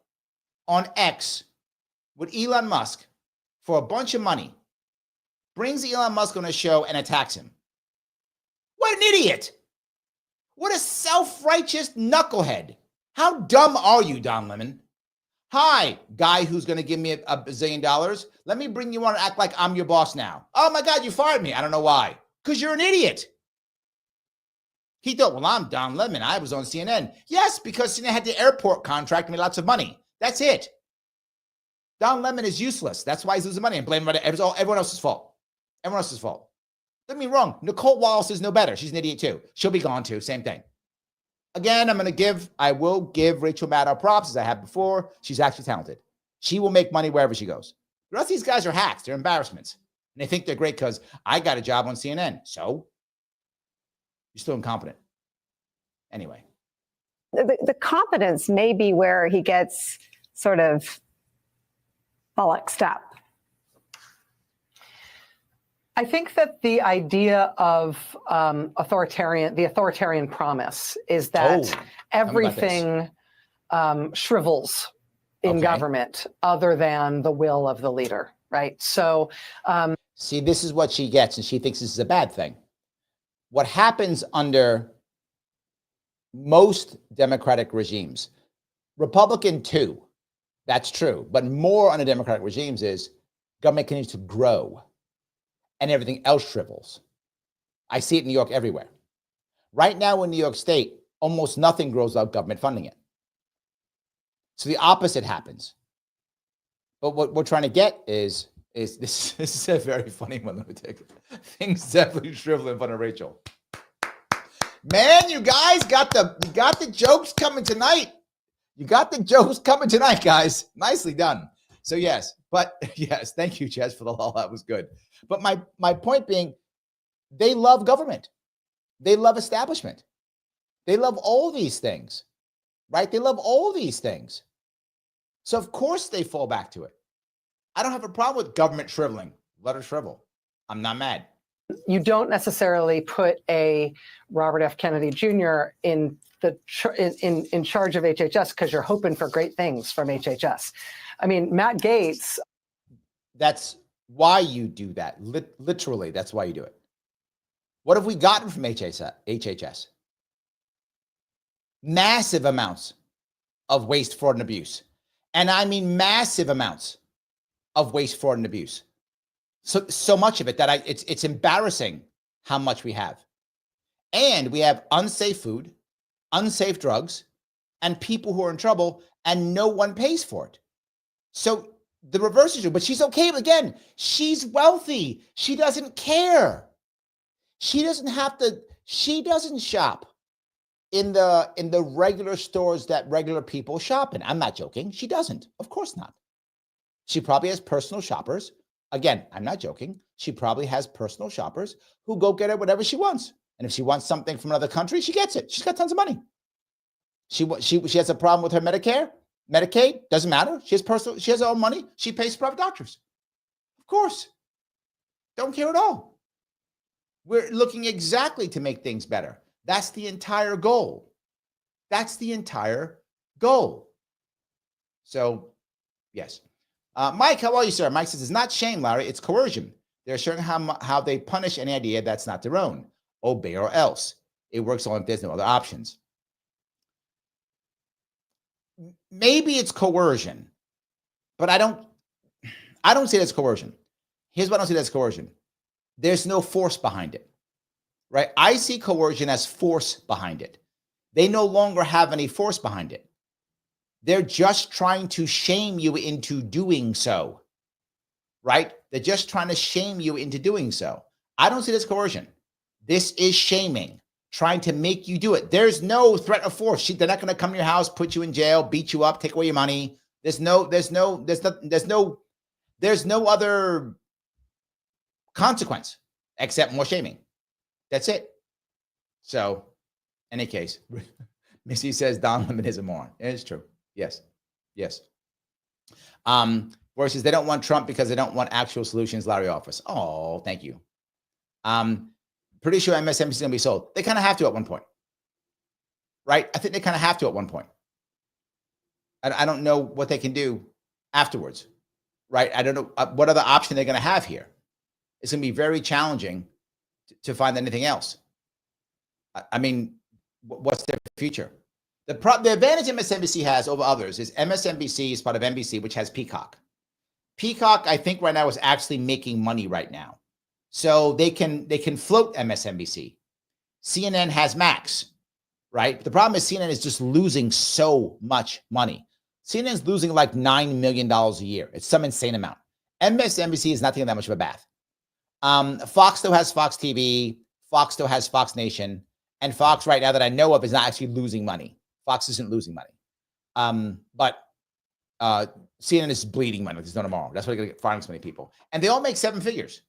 on X with Elon Musk for a bunch of money. Brings Elon Musk on a show and attacks him. What an idiot. What a self-righteous knucklehead. How dumb are you, Don Lemon? Hi, guy who's going to give me a bazillion dollars. Let me bring you on and act like I'm your boss now. Oh my God, you fired me. I don't know why. Because you're an idiot. He thought, well, I'm Don Lemon. I was on CNN. Yes, because CNN had the airport contract and made lots of money. That's it. Don Lemon is useless. That's why he's losing money and blaming everyone else's fault. Everyone else's fault. Don't get me wrong. Nicole Wallace is no better. She's an idiot too. She'll be gone too. Same thing. Again, I will give Rachel Maddow props as I have before. She's actually talented. She will make money wherever she goes. The rest of these guys are hacks. They're embarrassments. And they think they're great because I got a job on CNN. So you're still incompetent. Anyway. The competence may be where he gets sort of bollocked up. I think that the idea of the authoritarian promise is that everything shrivels in government other than the will of the leader, right? So, see, this is what she gets, and she thinks this is a bad thing. What happens under most democratic regimes, Republican too, that's true, but more under democratic regimes is government continues to grow. And everything else shrivels. I see it in New York everywhere. Right now in New York State, almost nothing grows without government funding it. So the opposite happens. But what we're trying to get is this is a very funny one. Let me take it. Things definitely shrivel in front of Rachel. Man, you guys got the jokes coming tonight. You got the jokes coming tonight, guys. Nicely done. So yes, thank you, Jess, for the lull. That was good. But my point being, they love government. They love establishment. They love all these things, right? They love all these things. So of course they fall back to it. I don't have a problem with government shriveling. Let her shrivel. I'm not mad. You don't necessarily put a Robert F. Kennedy Jr. in charge of HHS because you're hoping for great things from HHS. I mean, Matt Gaetz. That's why you do that. Literally, that's why you do it. What have we gotten from HHS? Massive amounts of waste, fraud, and abuse. And I mean massive amounts of waste, fraud, and abuse. So much of it that it's embarrassing how much we have. And we have unsafe food, unsafe drugs, and people who are in trouble, and no one pays for it. So the reverse is true, but she's okay. Again, she's wealthy. She doesn't care. She doesn't shop in the regular stores that regular people shop in. I'm not joking. She doesn't. Of course not. She probably has personal shoppers. Again, I'm not joking. She probably has personal shoppers who go get her whatever she wants. And if she wants something from another country, she gets it. She's got tons of money. She has a problem with her Medicare. Medicaid, doesn't matter. She has her own money. She pays private doctors. Of course. Don't care at all. We're looking exactly to make things better. That's the entire goal. That's the entire goal. So, yes. Mike, how are you, sir? Mike says, it's not shame, Larry. It's coercion. They're showing how they punish any idea that's not their own. Obey or else. It works only if there's no other options. Maybe it's coercion, but I don't say that's coercion. Here's what I don't see that's coercion. There's no force behind it, right? I see coercion as force behind it. They no longer have any force behind it. They're just trying to shame you into doing so, right? They're just trying to shame you into doing so. I don't see this coercion. This is shaming, trying to make you do it. There's no threat of force. They're not going to come to your house, put you in jail, beat you up, take away your money. There's no other consequence except more shaming. That's it. So, in any case, Missy says Don Lemon is a moron. It's true. Yes. Yes. Versus they don't want Trump because they don't want actual solutions Larry offers. Oh, thank you. Pretty sure MSNBC is going to be sold. They kind of have to at one point. Right? I think they kind of have to at one point. I don't know what they can do afterwards. Right? I don't know what other option they're going to have here. It's going to be very challenging to find anything else. I mean, what's their future? The advantage MSNBC has over others is MSNBC is part of NBC, which has Peacock. Peacock, I think right now is actually making money right now. So they can float MSNBC. CNN has Max, right? But the problem is CNN is just losing so much money. CNN is losing like $9 million a year. It's some insane amount. MSNBC is not taking that much of a bath. Fox still has Fox TV. Fox still has Fox Nation. And Fox right now that I know of is not actually losing money. Fox isn't losing money. But CNN is bleeding money like there's no tomorrow. That's why they're going to get firing so many people. And they all make 7 figures.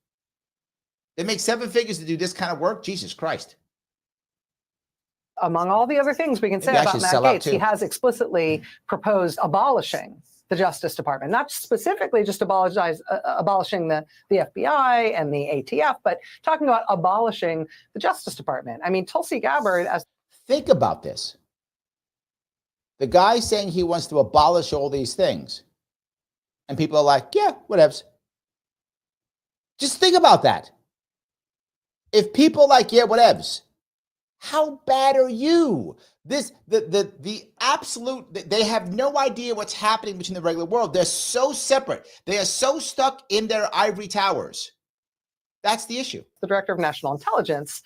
They make 7 figures to do this kind of work. Jesus Christ. Among all the other things we can say about Matt Gaetz, he has explicitly proposed abolishing the Justice Department, not specifically just abolishing the FBI and the ATF, but talking about abolishing the Justice Department. I mean, Tulsi Gabbard, think about this. The guy saying he wants to abolish all these things. And people are like, yeah, whatevs. Just think about that. If people are like, yeah, whatevs, how bad are you? The absolute, they have no idea what's happening between the regular world. They're so separate. They are so stuck in their ivory towers. That's the issue. The director of national intelligence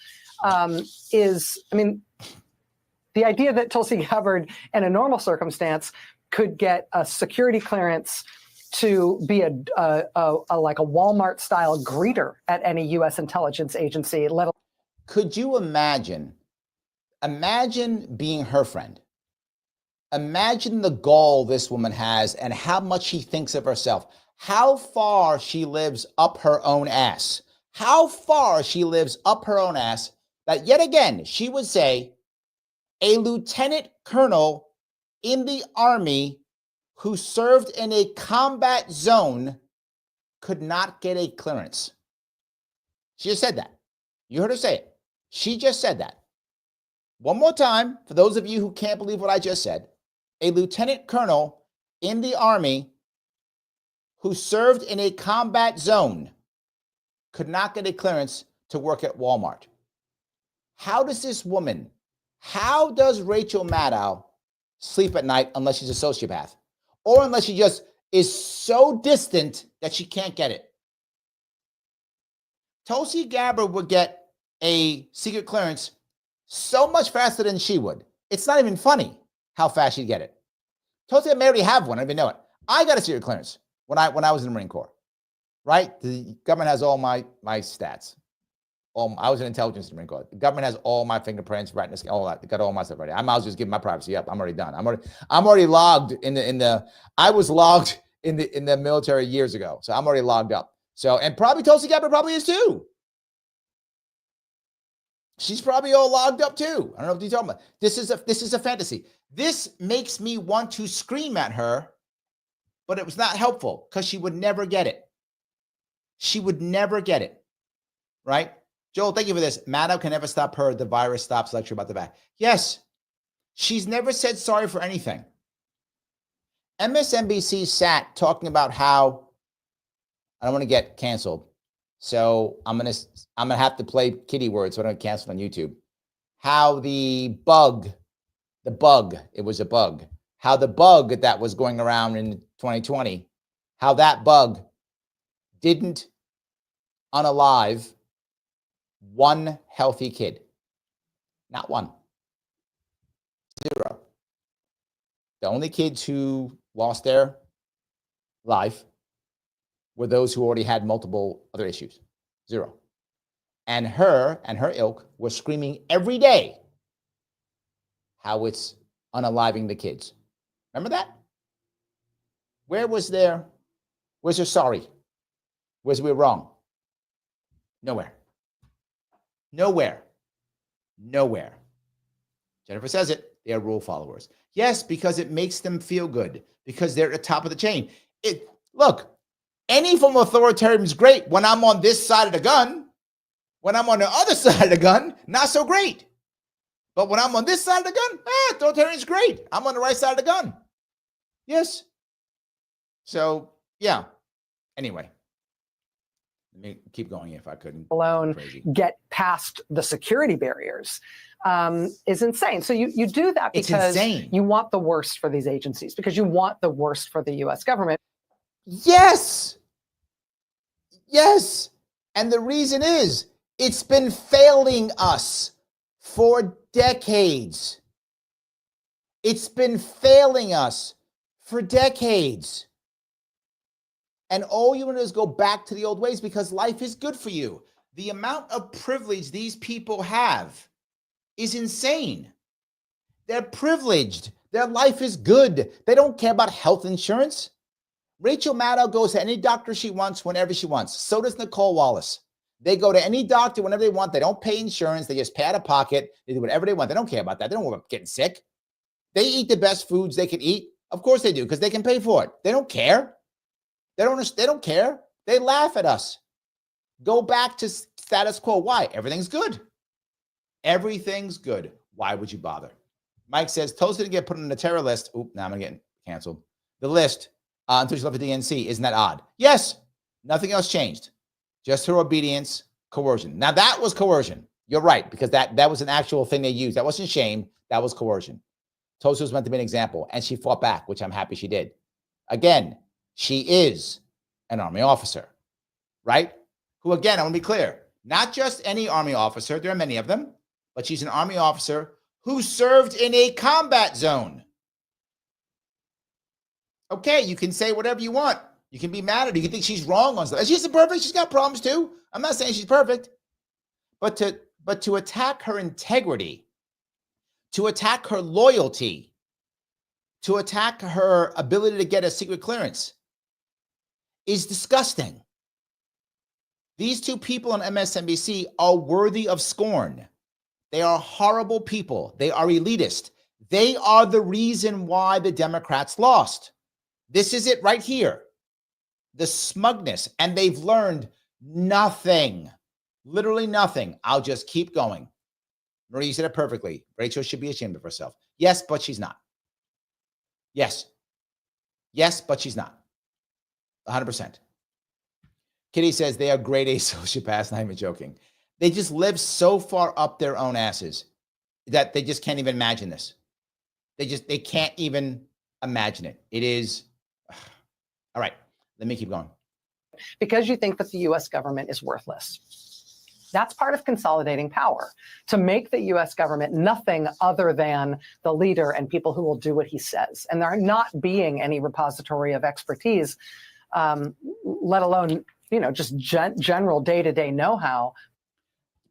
the idea that Tulsi Gabbard, in a normal circumstance, could get a security clearance to be like a Walmart-style greeter at any U.S. intelligence agency. Could you imagine being her friend? Imagine the gall this woman has and how much she thinks of herself. How far she lives up her own ass. How far she lives up her own ass that yet again, she would say, a lieutenant colonel in the Army who served in a combat zone could not get a clearance. She just said that. You heard her say it. She just said that. One more time, for those of you who can't believe what I just said, a lieutenant colonel in the Army who served in a combat zone could not get a clearance to work at Walmart. How does Rachel Maddow sleep at night unless she's a sociopath? Or unless she just is so distant that she can't get it? Tulsi Gabbard would get a secret clearance so much faster than she would. It's not even funny how fast she'd get it. Tulsi may already have one. I didn't even know it. I got a secret clearance when I was in the Marine Corps, right? The government has all my stats. I was in intelligence in the Marine Corps. The government has all my fingerprints, retinas, all that. They got all my stuff ready. I might as well just give my privacy up. I'm already done. I'm already logged I was logged in the military years ago. So I'm already logged up. So, and probably Tulsi Gabbard probably is too. She's probably all logged up too. I don't know what you're talking about. This is a fantasy. This makes me want to scream at her, but it was not helpful because she would never get it. She would never get it, right? Joel, thank you for this. Maddow can never stop her. The virus stops lecture about the back. Yes. She's never said sorry for anything. MSNBC sat talking about how I don't want to get canceled. So I'm gonna have to play kitty words so I don't get canceled on YouTube. How the bug, it was a bug. How the bug that was going around in 2020, how that bug didn't unalive one healthy kid. Not one. Zero. The only kids who lost their life were those who already had multiple other issues. Zero. And her ilk were screaming every day how it's unaliving the kids. Remember that? Where's their sorry? Where's we wrong? Nowhere. Nowhere. Nowhere. Jennifer says it. They are rule followers. Yes, because it makes them feel good. Because they're at the top of the chain. Look, any form of authoritarianism is great when I'm on this side of the gun. When I'm on the other side of the gun, not so great. But when I'm on this side of the gun, authoritarian is great. I'm on the right side of the gun. Yes. So, yeah. Anyway. Let me keep going if I couldn't. Alone get past the security barriers is insane. So you do that because you want the worst for these agencies, because you want the worst for the U.S. government. Yes. Yes. And the reason is it's been failing us for decades. It's been failing us for decades. And all you want to do is go back to the old ways because life is good for you. The amount of privilege these people have is insane. They're privileged. Their life is good. They don't care about health insurance. Rachel Maddow goes to any doctor she wants whenever she wants. So does Nicole Wallace. They go to any doctor whenever they want. They don't pay insurance. They just pay out of pocket. They do whatever they want. They don't care about that. They don't worry about getting sick. They eat the best foods they can eat. Of course they do, because they can pay for it. They don't care. They don't care. They laugh at us. Go back to status quo. Why? Everything's good. Everything's good. Why would you bother? Mike says, Tulsi didn't get put on the terror list. Oop, now I'm going to get canceled. The list until she left the DNC. Isn't that odd? Yes. Nothing else changed. Just her obedience, coercion. Now, that was coercion. You're right, because that was an actual thing they used. That wasn't shame. That was coercion. Tulsi was meant to be an example, and she fought back, which I'm happy she did. Again, she is an Army officer, right? Who, again, I want to be clear, not just any Army officer. There are many of them, but she's an Army officer who served in a combat zone. Okay, you can say whatever you want. You can be mad at her. You can think she's wrong on stuff. She's perfect. She's got problems too. I'm not saying she's perfect. But to attack her integrity, to attack her loyalty, to attack her ability to get a secret clearance is disgusting. These two people on MSNBC are worthy of scorn. They are horrible people. They are elitist. They are the reason why the Democrats lost. This is it right here. The smugness, and they've learned nothing, literally nothing. I'll just keep going. Marie said it perfectly. Rachel should be ashamed of herself. Yes, but she's not. Yes. Yes, but she's not. 100%. Kitty says they are grade A sociopaths, not even joking. They just live so far up their own asses that they just can't even imagine this. They can't even imagine it. It is, all right. Let me keep going. Because you think that the U.S. government is worthless. That's part of consolidating power, to make the U.S. government nothing other than the leader and people who will do what he says. And there not being any repository of expertise, let alone, just general day-to-day know-how.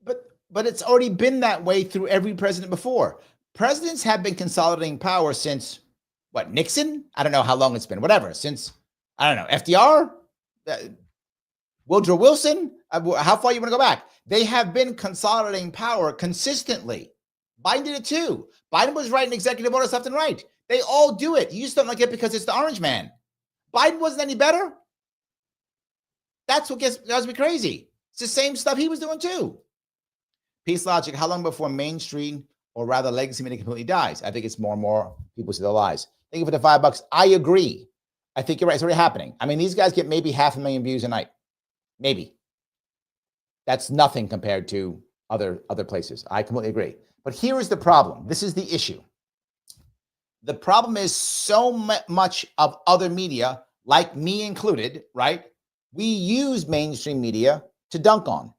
But it's already been that way through every president before. Presidents have been consolidating power since, Nixon? I don't know how long it's been, whatever, since... I don't know, FDR, Woodrow Wilson, how far you want to go back? They have been consolidating power consistently. Biden did it too. Biden was writing executive orders left and right. They all do it. You just don't like it because it's the orange man. Biden wasn't any better. That's what drives me crazy. It's the same stuff he was doing too. Peace Logic, how long before mainstream or rather legacy media completely dies? I think it's more and more people see the lies. Thank you for the $5. I agree. I think you're right. It's already happening. I mean, these guys get maybe 500,000 views a night. Maybe. That's nothing compared to other places. I completely agree. But here is the problem. This is the issue. The problem is so much of other media, like me included, right? We use mainstream media to dunk on,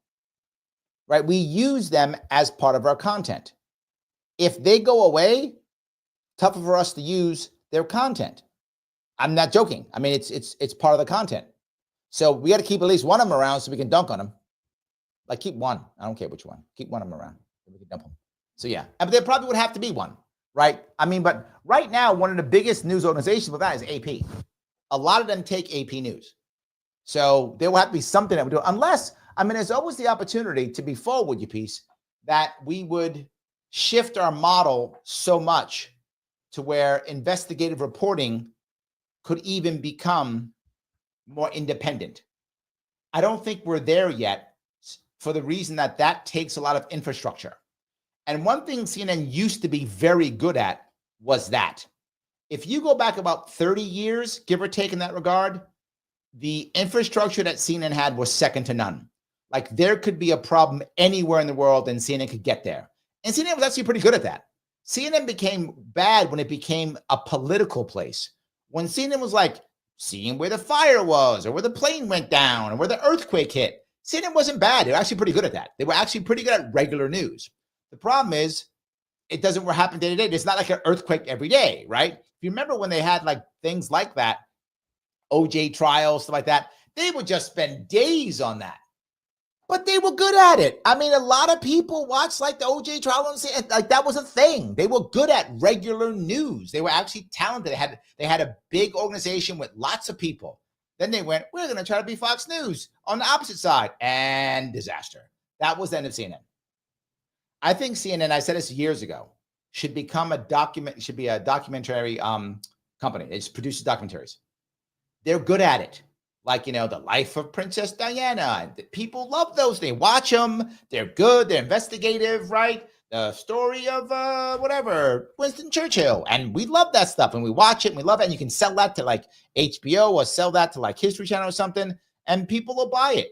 right? We use them as part of our content. If they go away, tougher for us to use their content. I'm not joking. I mean, it's part of the content. So we got to keep at least one of them around so we can dunk on them. Like keep one. I don't care which one. Keep one of them around. So we can dump them. So yeah, but there probably would have to be one, right? I mean, but right now, one of the biggest news organizations with that is AP. A lot of them take AP News. So there will have to be something that we do, unless, I mean, there's always the opportunity to be forward with your piece that we would shift our model so much to where investigative reporting could even become more independent. I don't think we're there yet for the reason that that takes a lot of infrastructure. And one thing CNN used to be very good at was that. If you go back about 30 years, give or take in that regard, the infrastructure that CNN had was second to none. Like there could be a problem anywhere in the world and CNN could get there. And CNN was actually pretty good at that. CNN became bad when it became a political place. When CNN was like seeing where the fire was or where the plane went down or where the earthquake hit, CNN wasn't bad. They were actually pretty good at that. They were actually pretty good at regular news. The problem is it doesn't happen day to day. It's not like an earthquake every day, right? If you remember when they had like things like that, OJ trials, stuff like that, they would just spend days on that. But they were good at it. I mean, a lot of people watched like the OJ trial and say like that was a thing. They were good at regular news. They were actually talented. They had a big organization with lots of people. Then they went, we're going to try to be Fox News on the opposite side, and disaster. That was the end of CNN. I think CNN, I said this years ago, should be a documentary company. It just produces documentaries. They're good at it. Like, you know, the life of Princess Diana. People love those. They watch them. They're good. They're investigative, right? The story of Winston Churchill. And we love that stuff. And we watch it and we love it. And you can sell that to like HBO or sell that to like History Channel or something. And people will buy it.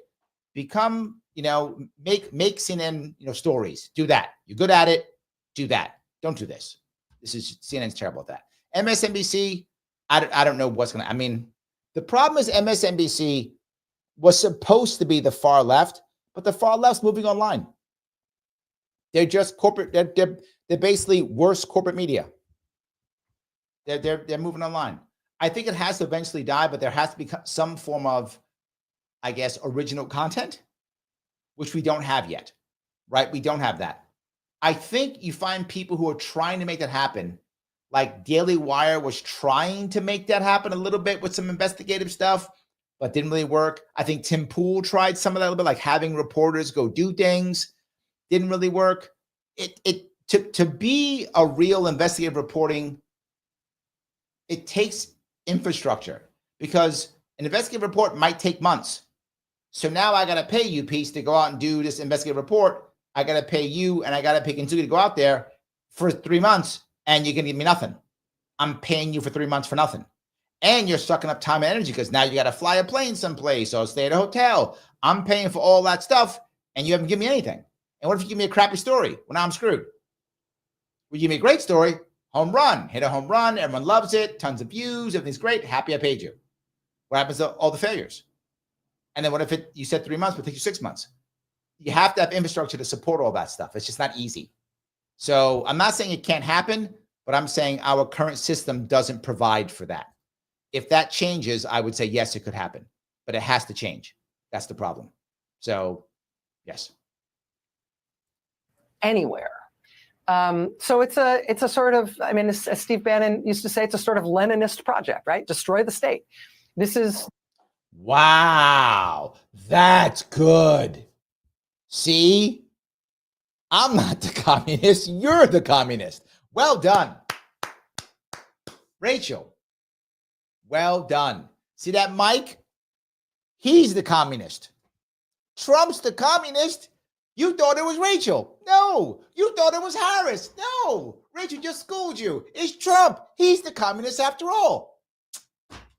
Become, you know, make CNN, you know, stories. Do that. You're good at it. Do that. Don't do this. CNN's terrible at that. MSNBC, I don't know what's going to, I mean, the problem is MSNBC was supposed to be the far left, but the far left's moving online. They're just corporate. They're basically worse corporate media. They're moving online. I think it has to eventually die, but there has to be some form of, I guess, original content, which we don't have yet, right? We don't have that. I think you find people who are trying to make that happen. Like Daily Wire was trying to make that happen a little bit with some investigative stuff, but didn't really work. I think Tim Pool tried some of that a little bit, like having reporters go do things. Didn't really work. To be a real investigative reporting, it takes infrastructure because an investigative report might take months. So now I got to pay you, Peace, to go out and do this investigative report. I got to pay you and I got to pay Kinsugi to go out there for 3 months. And you're going to give me nothing. I'm paying you for 3 months for nothing. And you're sucking up time and energy because now you got to fly a plane someplace or stay at a hotel. I'm paying for all that stuff and you haven't given me anything. And what if you give me a crappy story? Well, now I'm screwed. Well, you give me a great story, home run, hit a home run. Everyone loves it. Tons of views. Everything's great. Happy I paid you. What happens to all the failures? And then what if you said 3 months, but it takes you 6 months? You have to have infrastructure to support all that stuff. It's just not easy. So I'm not saying it can't happen, but I'm saying our current system doesn't provide for that. If that changes, I would say, yes, it could happen, but it has to change. That's the problem. So, yes. Anywhere. So it's a sort of, I mean, as Steve Bannon used to say, it's a sort of Leninist project, right? Destroy the state. This is. Wow, that's good. See? I'm not the communist. You're the communist. Well done. Rachel, well done. See that Mike? He's the communist. Trump's the communist. You thought it was Rachel. No. You thought it was Harris. No. Rachel just schooled you. It's Trump. He's the communist after all.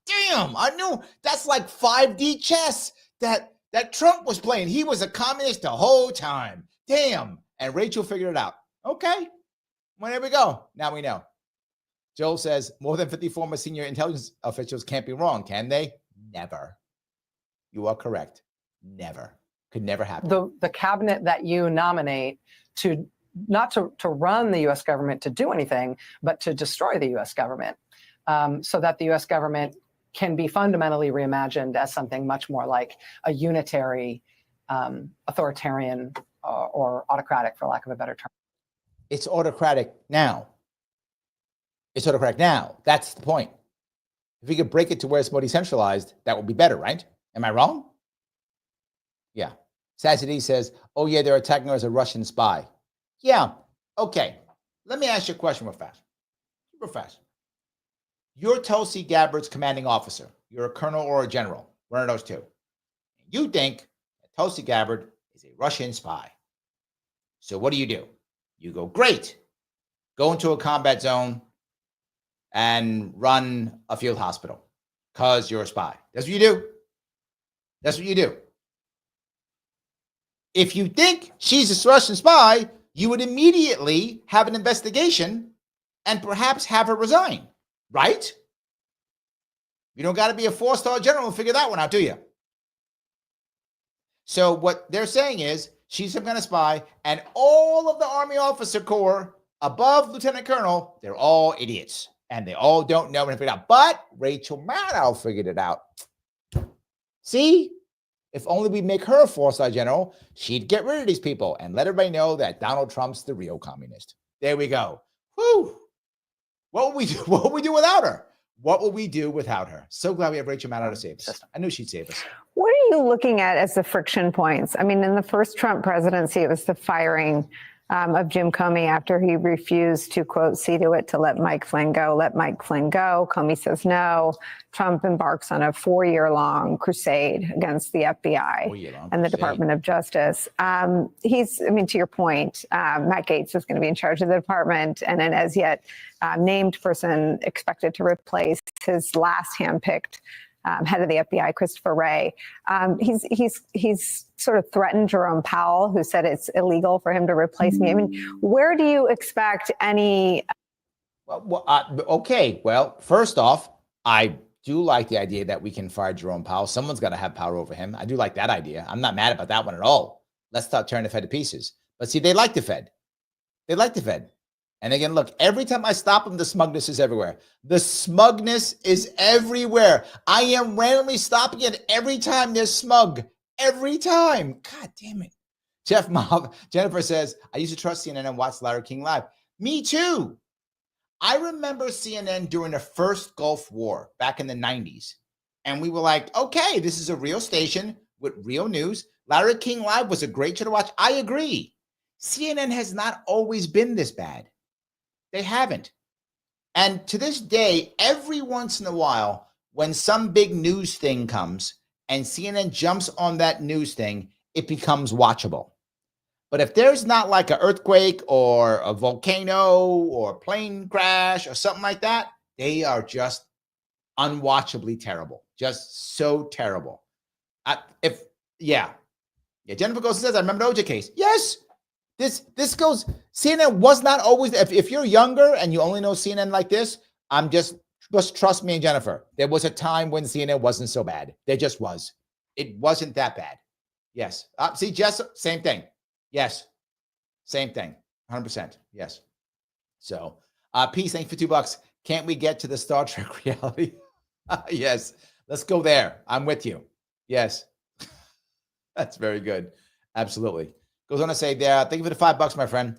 Damn, I knew. That's like 5D chess that Trump was playing. He was a communist the whole time. Damn. And Rachel figured it out. Okay. Well, there we go. Now we know. Joel says, more than 50 former senior intelligence officials can't be wrong, can they? Never. You are correct. Never. Could never happen. The cabinet that you nominate to not to run the U.S. government to do anything, but to destroy the U.S. government, so that the U.S. government can be fundamentally reimagined as something much more like a unitary, authoritarian, or autocratic, for lack of a better term. It's autocratic now. It's autocratic now. That's the point. If we could break it to where it's more decentralized, that would be better, right? Am I wrong? Yeah. Sassy says, oh, yeah, they're attacking her as a Russian spy. Yeah. Okay. Let me ask you a question real fast. Real fast. You're Tulsi Gabbard's commanding officer. You're a colonel or a general. One of those two. You think that Tulsi Gabbard is a Russian spy. So what do? You go, great. Go into a combat zone and run a field hospital because you're a spy. That's what you do. That's what you do. If you think she's a Russian spy, you would immediately have an investigation and perhaps have her resign, right? You don't got to be a 4-star general to figure that one out, do you? So what they're saying is she's some kind of spy, and all of the Army officer corps above Lieutenant Colonel, they're all idiots, and they all don't know and figure it out. But Rachel Maddow figured it out. See? If only we make her a 4-star general, she'd get rid of these people and let everybody know that Donald Trump's the real communist. There we go. Whew. What would we do? What would we do without her? What will we do without her? So glad we have Rachel Maddow to save us. I knew she'd save us. What are you looking at as the friction points? I mean, in the first Trump presidency, it was the firing of Jim Comey after he refused to, quote, see to it to let Mike Flynn go. Let Mike Flynn go. Comey says no. Trump embarks on a 4-year-long crusade against the FBI and the Department of Justice. To your point, Matt Gaetz is going to be in charge of the department, and an as yet named person expected to replace his last handpicked head of the FBI, Christopher Wray. He's sort of threatened Jerome Powell, who said it's illegal for him to replace me. I mean, where do you expect any? Okay. Well, first off, I do like the idea that we can fire Jerome Powell. Someone's got to have power over him. I do like that idea. I'm not mad about that one at all. Let's stop tearing the Fed to pieces. But see, they like the Fed. They like the Fed. And again, look, every time I stop them, the smugness is everywhere. The smugness is everywhere. I am randomly stopping it every time they're smug. Every time. God damn it. Jennifer says, I used to trust CNN and watch Larry King live. Me too. I remember CNN during the first Gulf War back in the 90s. And we were like, okay, this is a real station with real news. Larry King Live was a great show to watch. I agree. CNN has not always been this bad. They haven't. And to this day, every once in a while, when some big news thing comes and CNN jumps on that news thing, it becomes watchable. But if there's not like an earthquake or a volcano or a plane crash or something like that, they are just unwatchably terrible. Just so terrible. Jennifer goes and says, I remember the OJ case. Yes. This goes, CNN was not always, if you're younger and you only know CNN like this, just trust me and Jennifer. There was a time when CNN wasn't so bad. There just was. It wasn't that bad. Yes. See, Jess, same thing. Yes. Same thing. 100%. Yes. So, Peace, thanks for $2. Can't we get to the Star Trek reality? Yes. Let's go there. I'm with you. Yes. That's very good. Absolutely. Goes on to say, thank you for the $5, my friend.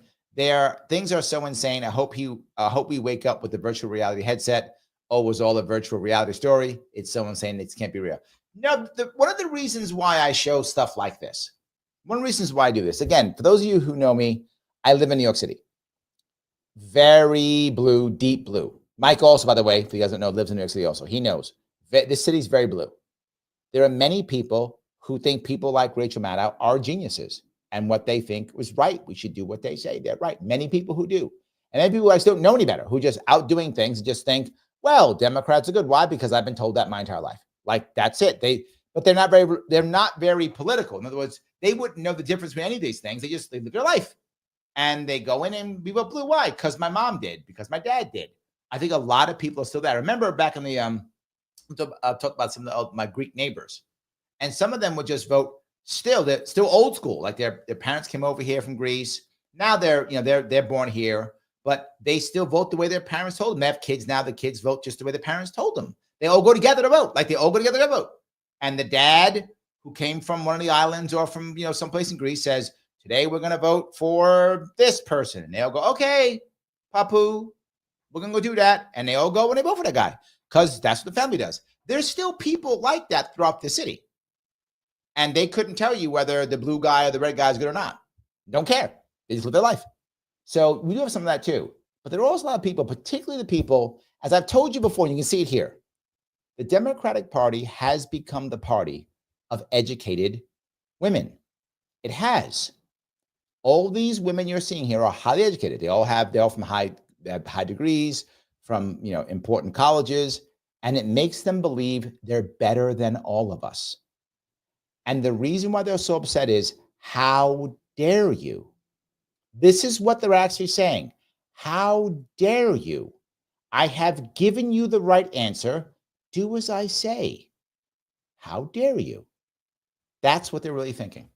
Things are so insane. I hope we wake up with the virtual reality headset. Oh, it was all a virtual reality story. It's so insane it can't be real. No, one of the reasons why I show stuff like this, one of the reasons why I do this, again, for those of you who know me, I live in New York City. Very blue, deep blue. Mike also, by the way, if he doesn't know, lives in New York City also. He knows. This city's very blue. There are many people who think people like Rachel Maddow are geniuses. and what they think was right. We should do what they say. They're right. Many people who do. And many people who just don't know any better, who just outdoing things and just think, well, Democrats are good. Why? Because I've been told that my entire life. Like, that's it. But they're not very political. In other words, they wouldn't know the difference between any of these things. They live their life. And they go in and we vote blue. Why? Because my mom did, because my dad did. I think a lot of people are still there. I remember back in the talk about some of my Greek neighbors, and some of them would just vote they're still old school. Like their parents came over here from Greece. Now they're born here, but they still vote the way their parents told them. They have kids now. The kids vote just the way the parents told them. They all go together to vote. Like they all go together to vote. And the dad who came from one of the islands or from someplace in Greece says, today we're going to vote for this person. And they all go, okay, Papu, we're going to go do that. And they all go and they vote for that guy because that's what the family does. There's still people like that throughout the city. And they couldn't tell you whether the blue guy or the red guy is good or not. Don't care. They just live their life. So we do have some of that too. But there are also a lot of people, particularly the people, as I've told you before, and you can see it here, the Democratic Party has become the party of educated women. It has. All these women you're seeing here are highly educated. They're all from high degrees, from important colleges, and it makes them believe they're better than all of us. And the reason why they're so upset is, how dare you? This is what they're actually saying. How dare you? I have given you the right answer. Do as I say. How dare you? That's what they're really thinking.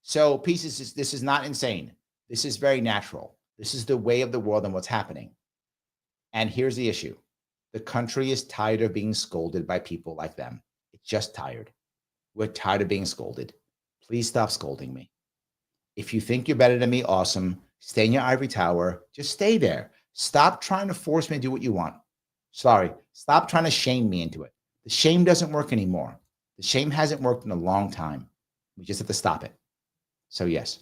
So pieces, this is not insane. This is very natural. This is the way of the world and what's happening. And here's the issue. The country is tired of being scolded by people like them. It's just tired. We're tired of being scolded. Please stop scolding me. If you think you're better than me, awesome. Stay in your ivory tower. Just stay there. Stop trying to force me to do what you want. Sorry. Stop trying to shame me into it. The shame doesn't work anymore. The shame hasn't worked in a long time. We just have to stop it. So yes.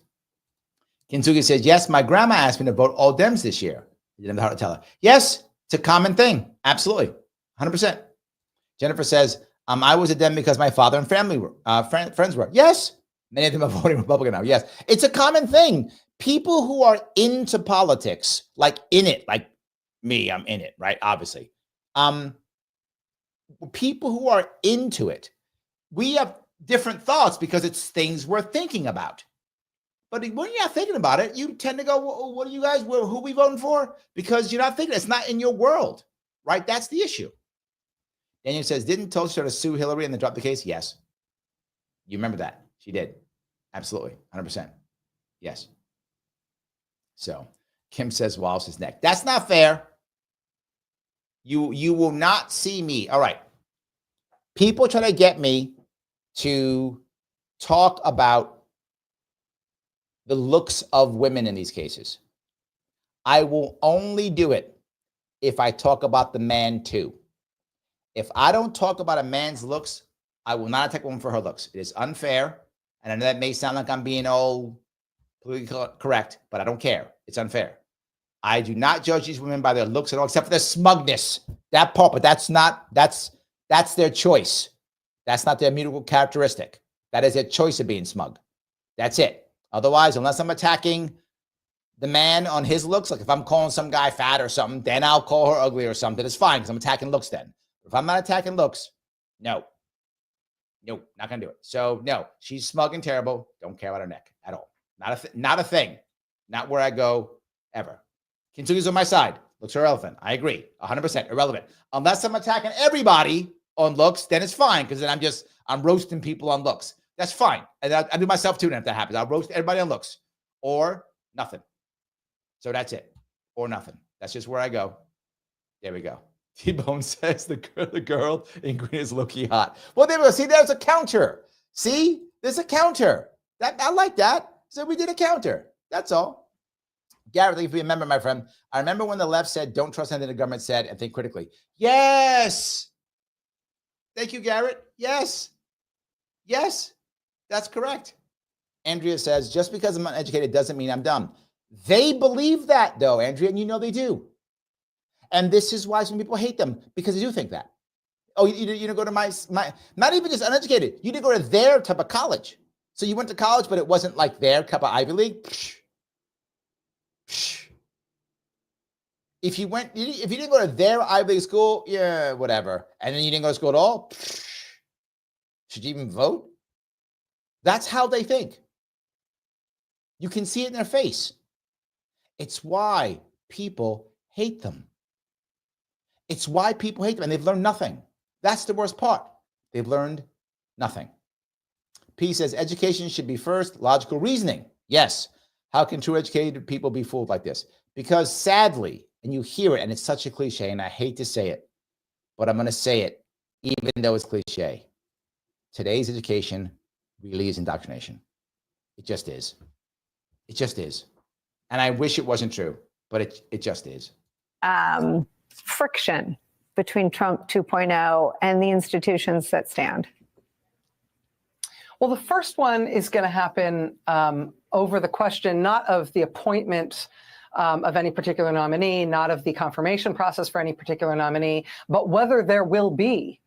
Kintsugi says, yes, my grandma asked me to vote all Dems this year. I didn't know how to tell her. Yes, it's a common thing. Absolutely. 100%. Jennifer says, I was a Dem because my father and family were, friends were. Yes. Many of them are voting Republican now. Yes. It's a common thing. People who are into politics, like in it, like me, I'm in it, right? Obviously. People who are into it, we have different thoughts because it's things we're thinking about. But when you're not thinking about it, you tend to go, well, what are you guys, who are we voting for? Because you're not thinking, it's not in your world, right? That's the issue. Daniel says, didn't Tulsi try to sue Hillary and then drop the case? Yes. You remember that. She did. Absolutely. 100%. Yes. So Kim says, Wallace is next. That's not fair. You will not see me. All right. People try to get me to talk about the looks of women in these cases. I will only do it if I talk about the man too. If I don't talk about a man's looks, I will not attack a woman for her looks. It is unfair. And I know that may sound like I'm being all politically correct, but I don't care. It's unfair. I do not judge these women by their looks at all, except for their smugness. That part, but that's their choice. That's not their immutable characteristic. That is their choice of being smug. That's it. Otherwise, unless I'm attacking the man on his looks, like if I'm calling some guy fat or something, then I'll call her ugly or something. It's fine because I'm attacking looks then. If I'm not attacking looks, no, not going to do it. So no, she's smug and terrible. Don't care about her neck at all. Not a thing. Not where I go ever. Kintsugi's on my side. Looks are irrelevant. I agree. 100% irrelevant. Unless I'm attacking everybody on looks, then it's fine because then I'm roasting people on looks. That's fine. And I do myself too. And if that happens, I'll roast everybody on looks or nothing. So that's it. Or nothing. That's just where I go. There we go. T-Bone says the girl in green is low-key hot. Well, there we go. See, there's a counter. See, there's a counter. I like that. So we did a counter. That's all. Garrett, if you remember, my friend, I remember when the left said, don't trust anything the government said and think critically. Yes. Thank you, Garrett. Yes. Yes, that's correct. Andrea says, just because I'm uneducated doesn't mean I'm dumb. They believe that, though, Andrea, and you know they do. And this is why some people hate them, because they do think that. Oh, you go to my not even just uneducated. You didn't go to their type of college. So you went to college, but it wasn't like their cup of Ivy League. Psh. Psh. If you didn't go to their Ivy League school, yeah, whatever. And then you didn't go to school at all, psh. Should you even vote? That's how they think. You can see it in their face. It's why people hate them. It's why people hate them, and they've learned nothing. That's the worst part. They've learned nothing. P says, education should be first, logical reasoning. Yes. How can true educated people be fooled like this? Because sadly, and you hear it, and it's such a cliche, and I hate to say it, but I'm going to say it, even though it's cliche. Today's education really is indoctrination. It just is. It just is. And I wish it wasn't true, but it just is. Friction between Trump 2.0 and the institutions that stand. Well, the first one is going to happen over the question, not of the appointment of any particular nominee, not of the confirmation process for any particular nominee, but whether there will be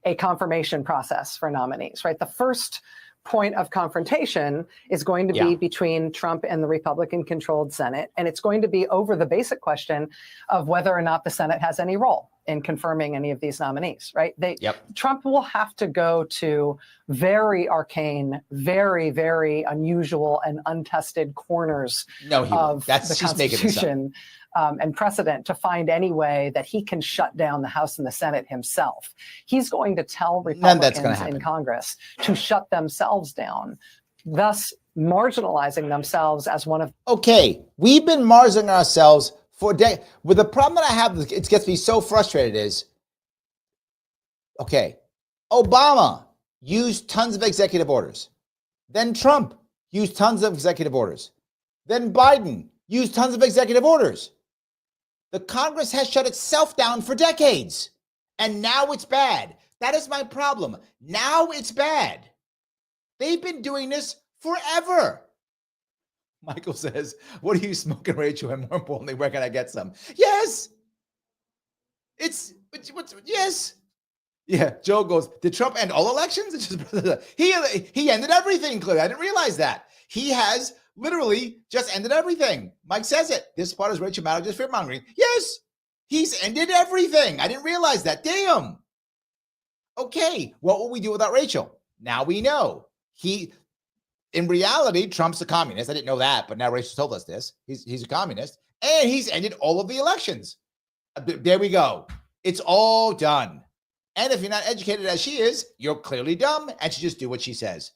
a confirmation process for nominees, right? The first point of confrontation is going to be between Trump and the Republican-controlled Senate, and it's going to be over the basic question of whether or not the Senate has any role in confirming any of these nominees, right? Trump will have to go to very arcane, very, very unusual and untested corners of the Constitution and precedent to find any way that he can shut down the House and the Senate himself. He's going to tell Republicans in Congress to shut themselves down, thus marginalizing themselves as one of... Okay, we've been marginalizing ourselves for a day. With the problem that I have, it gets me so frustrated is, okay, Obama used tons of executive orders. Then Trump used tons of executive orders. Then Biden used tons of executive orders. The Congress has shut itself down for decades, and now it's bad. That is my problem. Now it's bad. They've been doing this forever. Michael says, what are you smoking, Rachel? And more importantly, where can I get some? Yes. Yes. Yeah, Joe goes, did Trump end all elections? It's just, he ended everything, clearly. I didn't realize that. He has literally just ended everything. Mike says it. This part is Rachel Maddow just fearmongering. Yes, he's ended everything. I didn't realize that. Damn. Okay, what will we do without Rachel? Now we know. In reality, Trump's a communist. I didn't know that, but now Rachel told us this. He's a communist, and he's ended all of the elections. There we go. It's all done. And if you're not educated as she is, you're clearly dumb and should just do what she says.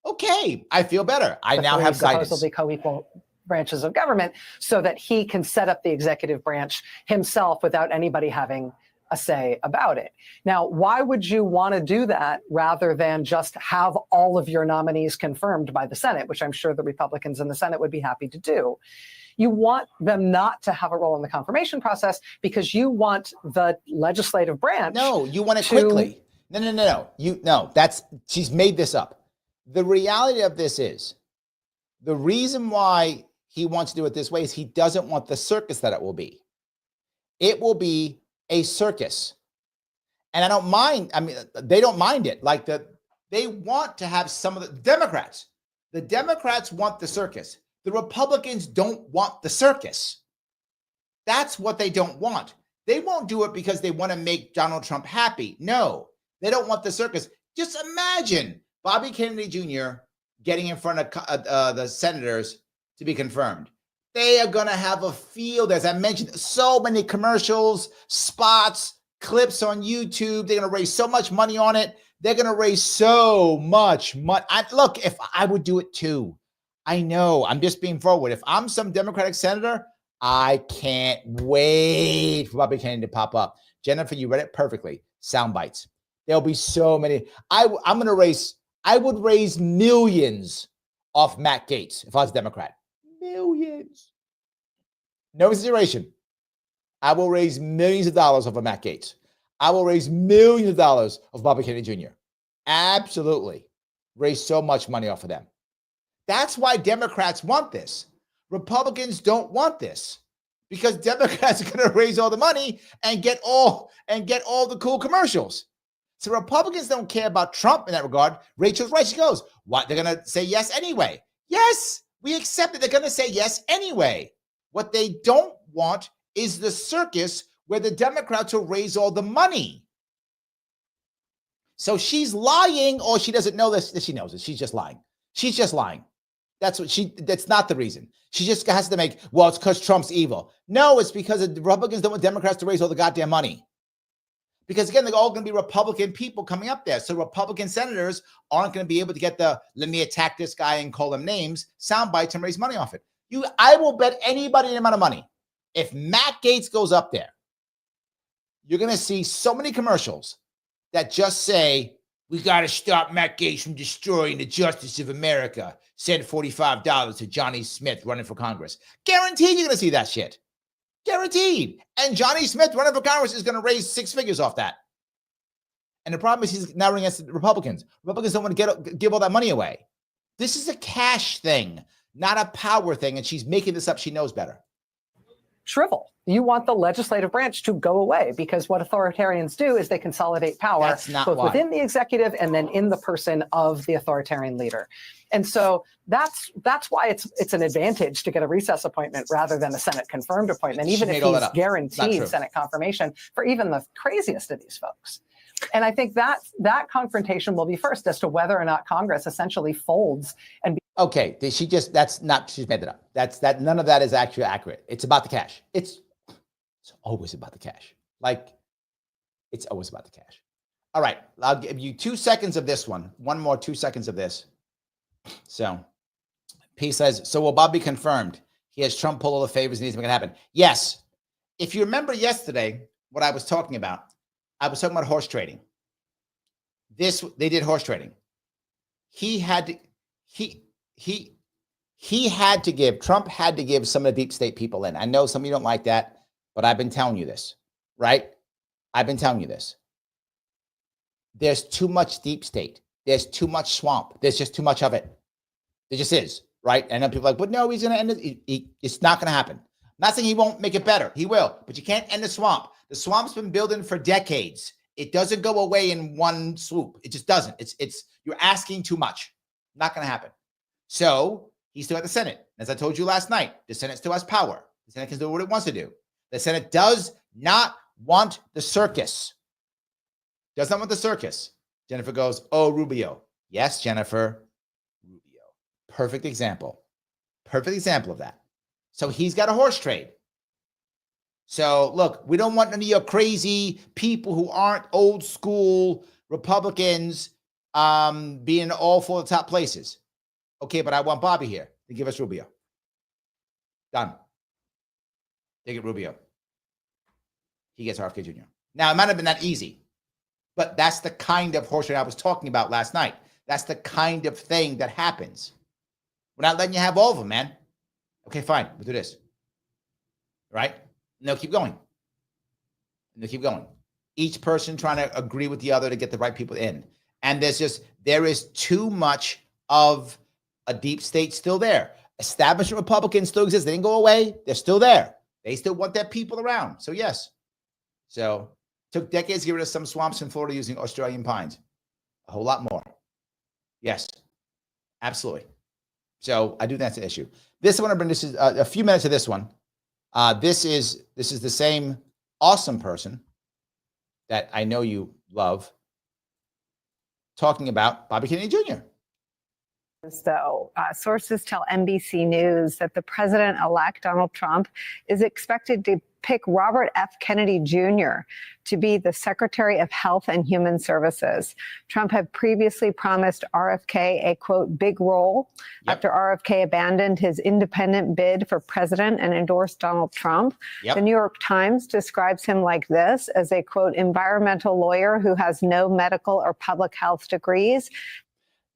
Okay, I feel better. I now have supposedly co-equal branches of government so that he can set up the executive branch himself without anybody having a say about it. Now, why would you want to do that rather than just have all of your nominees confirmed by the Senate, which I'm sure the Republicans in the Senate would be happy to do? You want them not to have a role in the confirmation process because you want the legislative branch. No, you want it quickly. No. She's made this up. The reality of this is, the reason why he wants to do it this way is he doesn't want the circus that it will be. It will be a circus. And I don't mind. I mean, they don't mind it. They want to have some of the Democrats. The Democrats want the circus. The Republicans don't want the circus. That's what they don't want. They won't do it because they want to make Donald Trump happy. No, they don't want the circus. Just imagine Bobby Kennedy Jr. getting in front of the senators to be confirmed. They are going to have a field, as I mentioned, so many commercials, spots, clips on YouTube. They're going to raise so much money on it. They're going to raise so much money. Look, if I would do it too. I know, I'm just being forward. If I'm some Democratic senator, I can't wait for Bobby Kennedy to pop up. Jennifer, you read it perfectly. Sound bites. There'll be so many. I would raise millions off Matt Gaetz if I was a Democrat. Millions. No exaggeration. I will raise millions of dollars off of Matt Gaetz. I will raise millions of dollars of Bobby Kennedy Jr. Absolutely. Raise so much money off of them. That's why Democrats want this. Republicans don't want this because Democrats are going to raise all the money and get all the cool commercials. So Republicans don't care about Trump in that regard. Rachel's right. She goes, what? They're going to say yes anyway. Yes, we accept it. They're going to say yes anyway. What they don't want is the circus where the Democrats will raise all the money. So she's lying, or she doesn't know this. She knows it. She's just lying. She's just lying. That's not the reason. She just has to make, well, it's because Trump's evil. No, it's because the Republicans don't want Democrats to raise all the goddamn money. Because again, they're all going to be Republican people coming up there. So Republican senators aren't going to be able to get the, let me attack this guy and call them names, sound bites and raise money off it. I will bet anybody an amount of money. If Matt Gaetz goes up there, you're going to see so many commercials that just say, we got to stop Matt Gaetz from destroying the justice of America. Send $45 to Johnny Smith running for Congress. Guaranteed you're going to see that shit. Guaranteed. And Johnny Smith running for Congress is going to raise 6 figures off that. And the problem is he's now running against the Republicans. Republicans don't want to give all that money away. This is a cash thing, not a power thing. And she's making this up. She knows better. Shrivel. You want the legislative branch to go away, because what authoritarians do is they consolidate power both within the executive and then in the person of the authoritarian leader. And so that's why it's an advantage to get a recess appointment rather than a Senate confirmed appointment, even if he's guaranteed Senate confirmation for even the craziest of these folks. And I think that confrontation will be first as to whether or not Congress essentially folds and okay, she's made that up. None of that is actually accurate. It's about the cash. It's always about the cash. It's always about the cash. All right, I'll give you 2 seconds of this one. One more 2 seconds of this. So P says, so will Bob be confirmed? He has Trump pull all the favors and needs to make it happen. Yes. If you remember yesterday, what I was talking about, I was talking about horse trading. They did horse trading. Trump had to give some of the deep state people in. I know some of you don't like that, but I've been telling you this, right? I've been telling you this. There's too much deep state. There's too much swamp. There's just too much of it. There just is, right? And then people are like, but no, he's going to end it. It's not going to happen. I'm not saying he won't make it better. He will, but you can't end the swamp. The swamp's been building for decades. It doesn't go away in one swoop. It just doesn't. You're asking too much. Not going to happen. So he's still at the Senate. As I told you last night, the Senate still has power. The Senate can do what it wants to do. The Senate does not want the circus. Does not want the circus. Jennifer goes, oh, Rubio. Yes, Jennifer. Rubio. Perfect example. Perfect example of that. So he's got a horse trade. So look, we don't want any of your crazy people who aren't old school Republicans being all for the top places. Okay, but I want Bobby here to give us Rubio. Done. Take it, Rubio. He gets RFK Jr. Now, it might have been that easy, but that's the kind of horse trade I was talking about last night. That's the kind of thing that happens. We're not letting you have all of them, man. Okay, fine. We'll do this. Right? No, keep going. No, keep going. Each person trying to agree with the other to get the right people in. And there is too much of a deep state still there. Establishment Republicans still exist. They didn't go away. They're still there. They still want their people around. So yes. So took decades to get rid of some swamps in Florida using Australian pines. A whole lot more. Yes, absolutely. So I do think that's an issue. This I want to bring a few minutes of this one. This is the same awesome person that I know you love talking about Bobby Kennedy Jr. Though sources tell NBC News that the president-elect Donald Trump is expected to pick Robert F. Kennedy Jr. to be the Secretary of Health and Human Services. Trump had previously promised RFK a, quote, big role after RFK abandoned his independent bid for president and endorsed Donald Trump. The New York Times describes him like this, as a, quote, environmental lawyer who has no medical or public health degrees.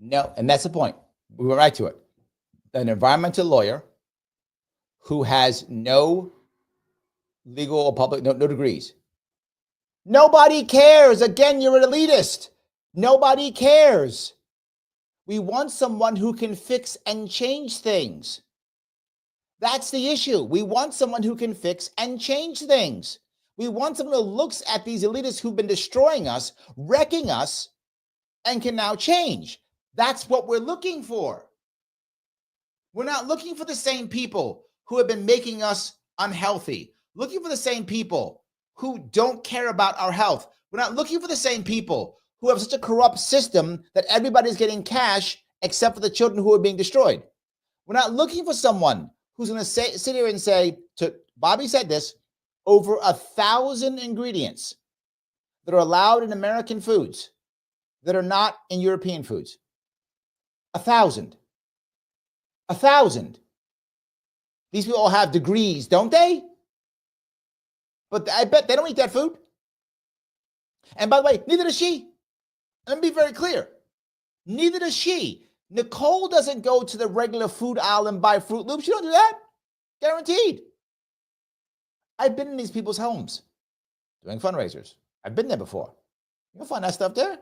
No, and that's the point. We went right to it. An environmental lawyer who has no legal or public, no degrees. Nobody cares. Again, you're an elitist. Nobody cares. We want someone who can fix and change things. That's the issue. We want someone who can fix and change things. We want someone who looks at these elitists who've been destroying us, wrecking us, and can now change. That's what we're looking for. We're not looking for the same people who have been making us unhealthy, looking for the same people who don't care about our health. We're not looking for the same people who have such a corrupt system that everybody's getting cash except for the children who are being destroyed. We're not looking for someone who's going to sit here and say, Bobby said this, over 1,000 ingredients that are allowed in American foods that are not in European foods. 1,000. 1,000. These people all have degrees, don't they? But I bet they don't eat that food. And by the way, neither does she. Let me be very clear. Neither does she. Nicole doesn't go to the regular food aisle and buy Fruit Loops. She don't do that. Guaranteed. I've been in these people's homes doing fundraisers. I've been there before. You'll find that stuff there.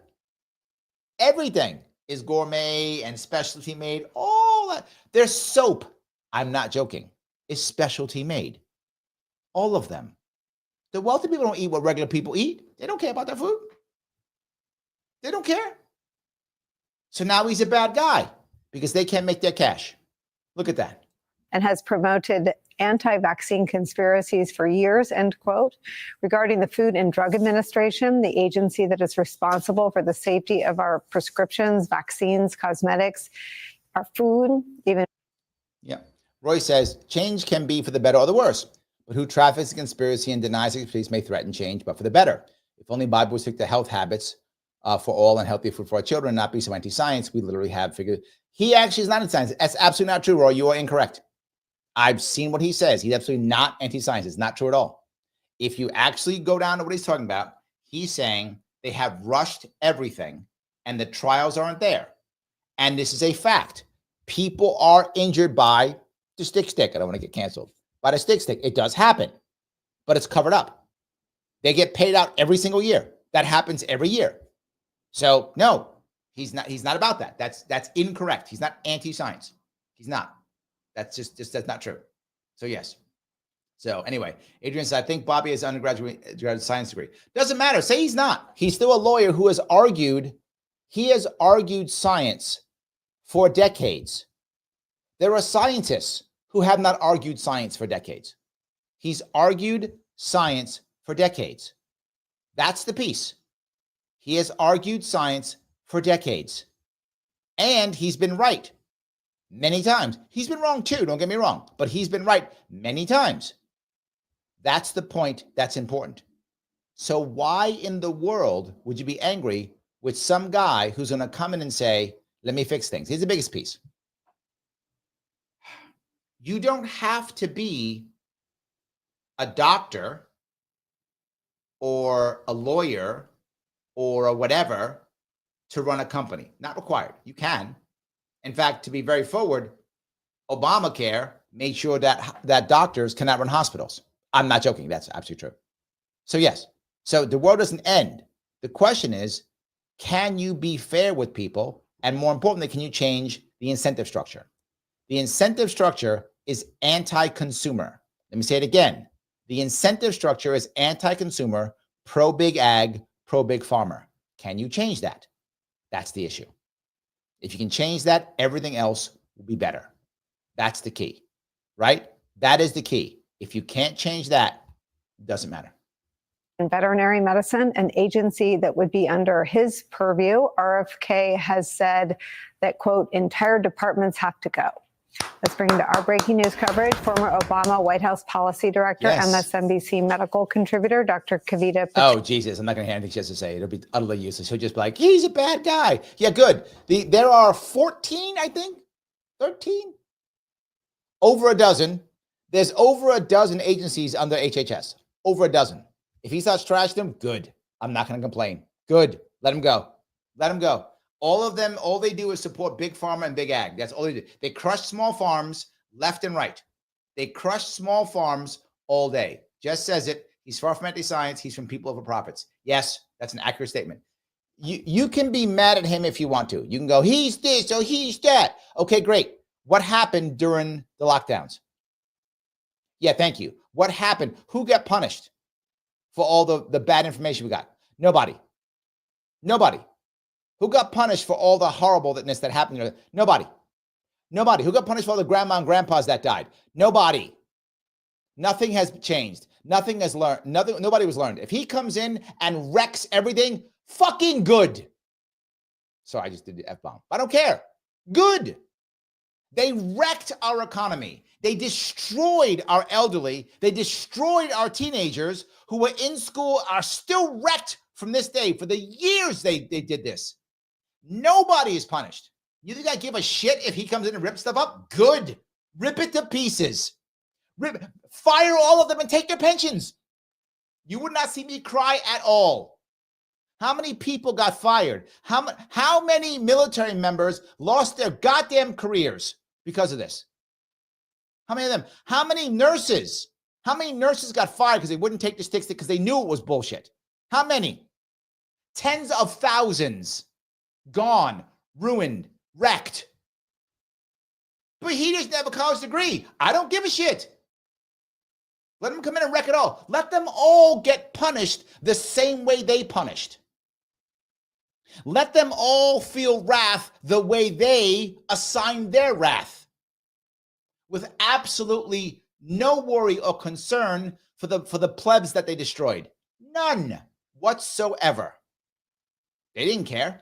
Everything is gourmet and specialty made. All that. Their soap, I'm not joking, is specialty made. All of them. The wealthy people don't eat what regular people eat. They don't care about their food. They don't care. So now he's a bad guy because they can't make their cash. Look at that. And has promoted anti-vaccine conspiracies for years, end quote. Regarding the Food and Drug Administration, the agency that is responsible for the safety of our prescriptions, vaccines, cosmetics, our food, even. Yeah. Roy says, change can be for the better or the worse, but who traffics in conspiracy and denies expertise may threaten change, but for the better. If only Bible would stick to health habits for all and healthy food for our children, not be so anti-science, we literally have figured. He actually is not anti-science. That's absolutely not true, Roy. You are incorrect. I've seen what he says. He's absolutely not anti-science. It's not true at all. If you actually go down to what he's talking about, he's saying they have rushed everything and the trials aren't there. And this is a fact. People are injured by the stick. I don't want to get canceled. By the stick. It does happen, but it's covered up. They get paid out every single year. That happens every year. So no, he's not about that. That's incorrect. He's not anti-science. He's not. That's that's not true. So yes. So anyway, Adrian says, I think Bobby has an undergraduate science degree. Doesn't matter. Say he's not. He's still a lawyer who has argued. He has argued science for decades. There are scientists who have not argued science for decades. He's argued science for decades. That's the piece. He has argued science for decades. And he's been right many times. He's been wrong too, don't get me wrong, but he's been right many times. That's the point that's important. So why in the world would you be angry with some guy who's going to come in and say, let me fix things? Here's the biggest piece. You don't have to be a doctor or a lawyer or a whatever to run a company. Not required. You can. In fact, to be very forward, Obamacare made sure that doctors cannot run hospitals. I'm not joking. That's absolutely true. So yes. So the world doesn't end. The question is, can you be fair with people? And more importantly, can you change the incentive structure? The incentive structure is anti-consumer. Let me say it again. The incentive structure is anti-consumer, pro-big ag, pro-big farmer. Can you change that? That's the issue. If you can change that, everything else will be better. That's the key, right? That is the key. If you can't change that, it doesn't matter. In veterinary medicine, an agency that would be under his purview, RFK has said that, quote, entire departments have to go. Let's bring to our breaking news coverage. Former Obama White House policy director, yes. MSNBC medical contributor, Dr. Kavita. Oh, Jesus. I'm not going to hear anything she has to say. It'll be utterly useless. He'll just be like, he's a bad guy. Yeah, good. There are 14, I think, 13, over a dozen. There's over a dozen agencies under HHS, over a dozen. If he starts trashing them, good. I'm not going to complain. Good. Let him go. Let him go. All of them, all they do is support big pharma and big ag. That's all they do. They crush small farms left and right. They crush small farms all day. Just says it. He's far from anti-science. He's from people over profits. Yes, that's an accurate statement. You can be mad at him if you want to. You can go, he's this, or he's that. Okay, great. What happened during the lockdowns? Yeah, thank you. What happened? Who got punished? for all the bad information we got? Nobody. Nobody. Who got punished for all the horribleness that happened? Nobody. Nobody. Who got punished for all the grandma and grandpas that died? Nobody. Nothing has changed. Nothing has learned. Nobody was learned. If he comes in and wrecks everything, fucking good. Sorry, I just did the F-bomb. I don't care. Good. They wrecked our economy. They destroyed our elderly. They destroyed our teenagers who were in school, are still wrecked from this day. For the years they did this. Nobody is punished. You think I give a shit if he comes in and rips stuff up? Good. Rip it to pieces. Fire all of them and take their pensions. You would not see me cry at all. How many people got fired? How many military members lost their goddamn careers because of this? How many of them? How many nurses? How many nurses got fired because they wouldn't take the stick because they knew it was bullshit? How many? Tens of thousands. Gone, ruined, wrecked. But he doesn't have a college degree. I don't give a shit. Let them come in and wreck it all. Let them all get punished the same way they punished. Let them all feel wrath the way they assigned their wrath, with absolutely no worry or concern for the plebs that they destroyed. None whatsoever. They didn't care.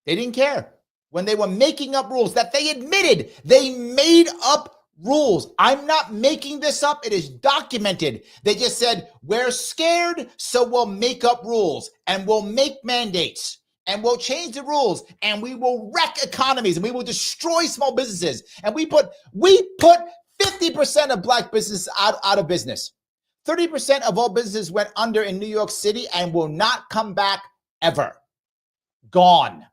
They didn't care. When they were making up rules that they admitted, they made up rules. I'm not making this up. It is documented. They just said, we're scared, so we'll make up rules and we'll make mandates and we'll change the rules and we will wreck economies and we will destroy small businesses. And we put 50% of black business out of business. 30% of all businesses went under in New York City and will not come back ever. Gone.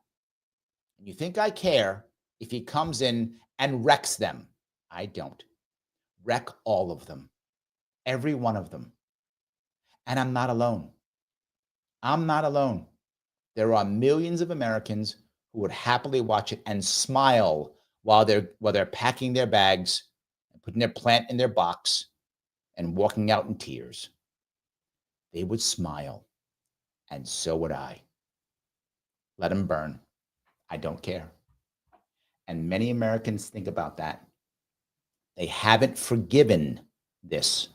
And you think I care if he comes in and wrecks them? I don't. Wreck all of them. Every one of them. And I'm not alone. I'm not alone. There are millions of Americans who would happily watch it and smile while they're packing their bags and putting their plant in their box and walking out in tears. They would smile, and so would I. Let them burn. I don't care. And many Americans think about that. They haven't forgiven this.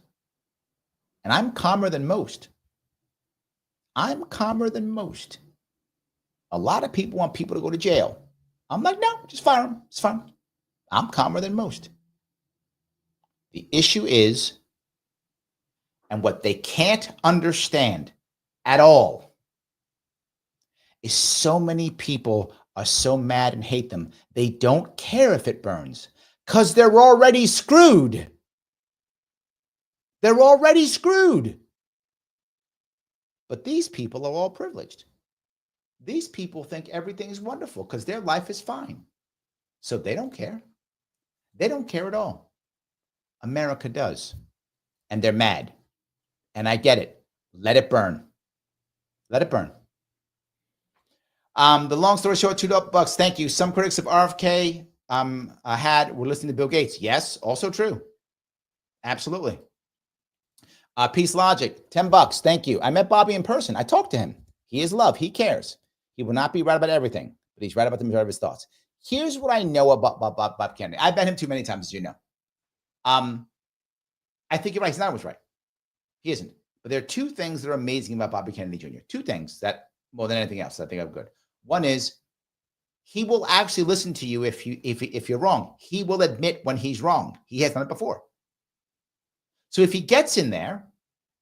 And I'm calmer than most. I'm calmer than most. A lot of people want people to go to jail. I'm like, no, just fire them. It's fine. I'm calmer than most. The issue is, and what they can't understand at all, is so many people are so mad and hate them. They don't care if it burns because they're already screwed. They're already screwed. But these people are all privileged. These people think everything is wonderful because their life is fine. So they don't care. They don't care at all. America does. And they're mad. And I get it. Let it burn. Let it burn. The long story short, $2. Thank you. Some critics of RFK were listening to Bill Gates. Yes, also true. Absolutely. Peace Logic, $10. Thank you. I met Bobby in person. I talked to him. He is love. He cares. He will not be right about everything, but he's right about the majority of his thoughts. Here's what I know about Bob Kennedy. I've met him too many times, as you know. I think you're right. He's not always right. He isn't. But there are two things that are amazing about Bobby Kennedy Jr. Two things that, more than anything else, I think are good. One is he will actually listen to you if you're wrong. He will admit when he's wrong. He has done it before. So if he gets in there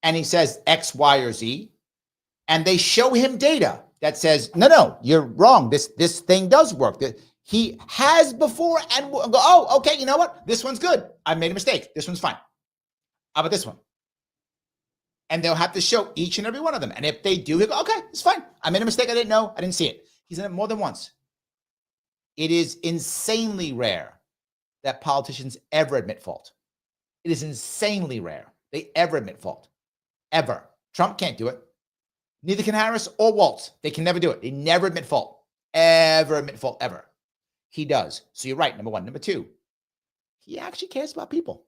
and he says X, Y, or Z, and they show him data that says, no, you're wrong. This thing does work. He has before and will go, oh, okay, you know what? This one's good. I made a mistake. This one's fine. How about this one? And they'll have to show each and every one of them. And if they do, he'll go, okay, it's fine. I made a mistake. I didn't know. I didn't see it. He's done it more than once. It is insanely rare that politicians ever admit fault. It is insanely rare they ever admit fault. Ever. Trump can't do it. Neither can Harris or Waltz. They can never do it. They never admit fault. Ever admit fault, ever. He does. So you're right, number one. Number two, he actually cares about people.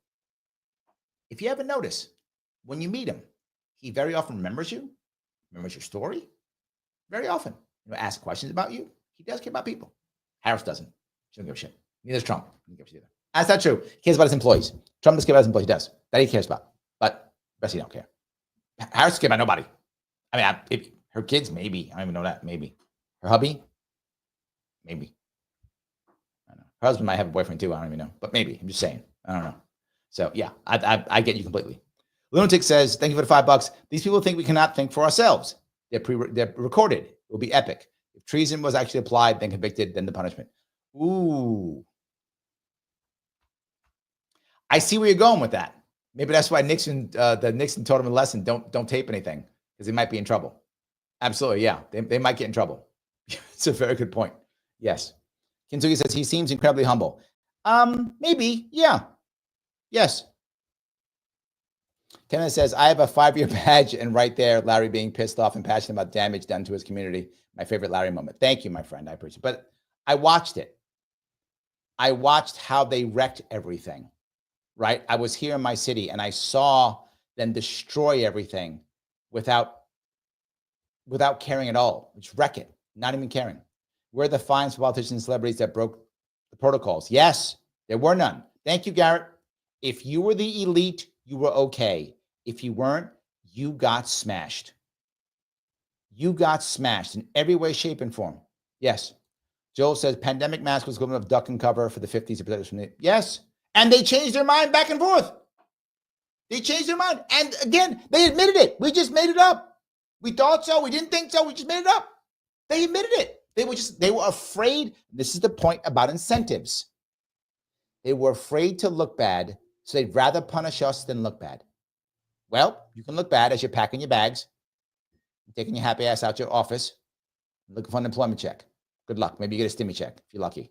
If you ever notice, when you meet him, he very often remembers you, remembers your story. Very often, asks questions about you. He does care about people. Harris doesn't. She doesn't give a shit. Neither does Trump. That's not true. He cares about his employees. Trump doesn't care about his employees. He does. That he cares about. But the rest he don't care. Harris cares about nobody. I mean, her kids, maybe. I don't even know that. Maybe. Her hubby, maybe. I don't know. Her husband might have a boyfriend too. I don't even know. But maybe. I'm just saying. I don't know. So yeah, I get you completely. Lunatic says, thank you for the $5. These people think we cannot think for ourselves. They're recorded. It will be epic. If treason was actually applied, then convicted, then the punishment. Ooh. I see where you're going with that. Maybe that's why Nixon taught him a lesson. Don't tape anything because they might be in trouble. Absolutely, yeah. They might get in trouble. It's a very good point. Yes. Kintsugi says he seems incredibly humble. Maybe, yeah. Yes. Kenneth says, I have a 5-year badge, and right there, Larry being pissed off and passionate about damage done to his community. My favorite Larry moment. Thank you, my friend. I appreciate it. But I watched it. I watched how they wrecked everything, right? I was here in my city, and I saw them destroy everything without caring at all. Just wreck it, not even caring. Where are the fines for politicians and celebrities that broke the protocols? Yes, there were none. Thank you, Garrett. If you were the elite, you were okay. If you weren't, you got smashed. You got smashed in every way, shape, and form. Yes. Joel says pandemic mask was equivalent of duck and cover for the 50s to protect us from the. Yes. And they changed their mind back and forth. They changed their mind. And again, they admitted it. We just made it up. We thought so. We didn't think so. We just made it up. They admitted it. They were afraid. This is the point about incentives. They were afraid to look bad, so they'd rather punish us than look bad. Well, you can look bad as you're packing your bags, taking your happy ass out your office, looking for an employment check. Good luck. Maybe you get a stimmy check if you're lucky.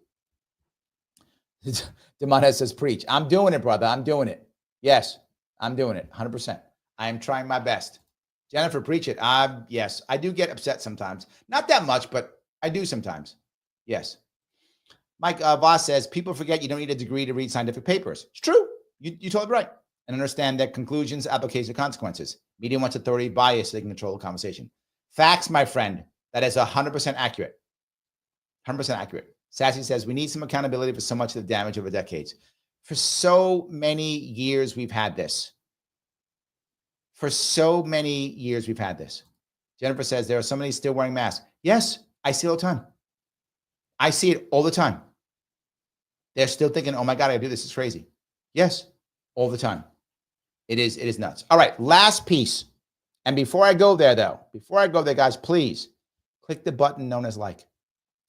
Demonez says, preach. I'm doing it, brother. I'm doing it. Yes, I'm doing it. 100%. I am trying my best. Jennifer, preach it. Yes, I do get upset sometimes. Not that much, but I do sometimes. Yes. Mike Voss says, people forget you don't need a degree to read scientific papers. It's true. You told it right. And understand that conclusions, applications, and consequences. Media wants authority bias so they can control the conversation. Facts, my friend. That is 100% accurate. 100% accurate. Sassy says, we need some accountability for so much of the damage over decades. For so many years, we've had this. For so many years, we've had this. Jennifer says, there are so many still wearing masks. Yes, I see it all the time. I see it all the time. They're still thinking, oh my God, I do this. It's crazy. Yes, all the time. It is nuts. All right, last piece. And before I go there, guys, please click the button known as like.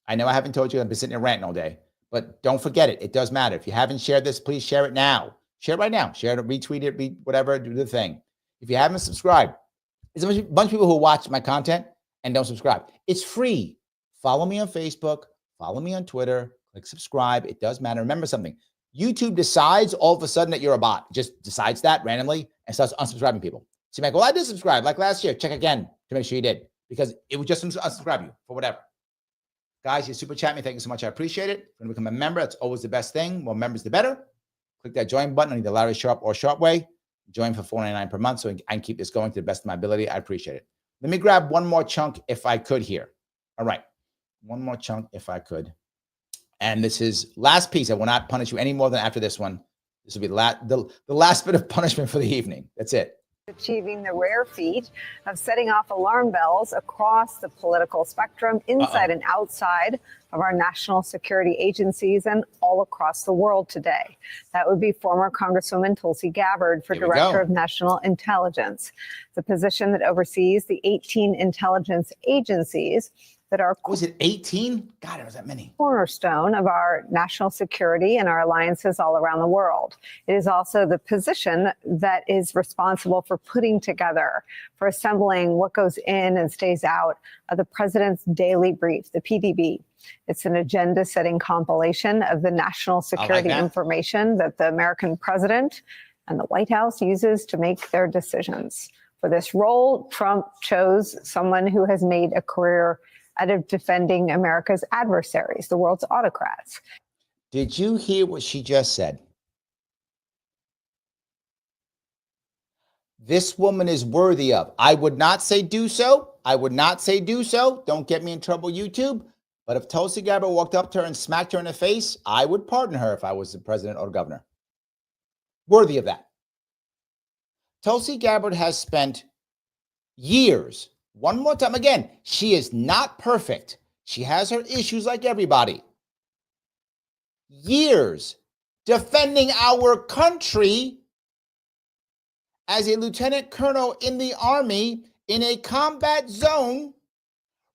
I know I haven't told you I've been sitting here ranting all day, but don't forget it. It does matter. If you haven't shared this, please share it now. Share it right now. Share it, retweet it, whatever, do the thing. If you haven't subscribed, there's a bunch of people who watch my content and don't subscribe. It's free. Follow me on Facebook. Follow me on Twitter. Click subscribe. It does matter. Remember something. YouTube decides all of a sudden that you're a bot. Just decides that randomly and starts unsubscribing people. So you're like, well, I did subscribe like last year. Check again to make sure you did because it would just unsubscribe you for whatever. Guys, you super chat me. Thank you so much. I appreciate it. When you become a member, that's always the best thing. More members, the better. Click that join button on either Larry Sharpe or Sharpe Way. Join for $4.99 per month so I can keep this going to the best of my ability. I appreciate it. Let me grab one more chunk if I could here. All right. One more chunk if I could. And this is last piece. I will not punish you any more than after this one. This will be the last bit of punishment for the evening. That's it. Achieving the rare feat of setting off alarm bells across the political spectrum, inside and outside of our national security agencies and all across the world today. That would be former Congresswoman Tulsi Gabbard for Director of National Intelligence, the position that oversees the 18 intelligence agencies that are was it 18? God, it was that many. Cornerstone of our national security and our alliances all around the world. It is also the position that is responsible for putting together, for assembling what goes in and stays out of the president's daily brief, the PDB. It's an agenda-setting compilation of the national security information that the American president and the White House uses to make their decisions. For this role, Trump chose someone who has made a career out of defending America's adversaries, the world's autocrats. Did you hear what she just said? this woman is worthy of. I would not say do so. I would not say do so. Don't get me in trouble, YouTube. But if Tulsi Gabbard walked up to her and smacked her in the face, I would pardon her if I was the president or governor. Worthy of that. Tulsi Gabbard has spent years, one more time, again, she is not perfect. She has her issues like everybody. Years defending our country as a lieutenant colonel in the army in a combat zone,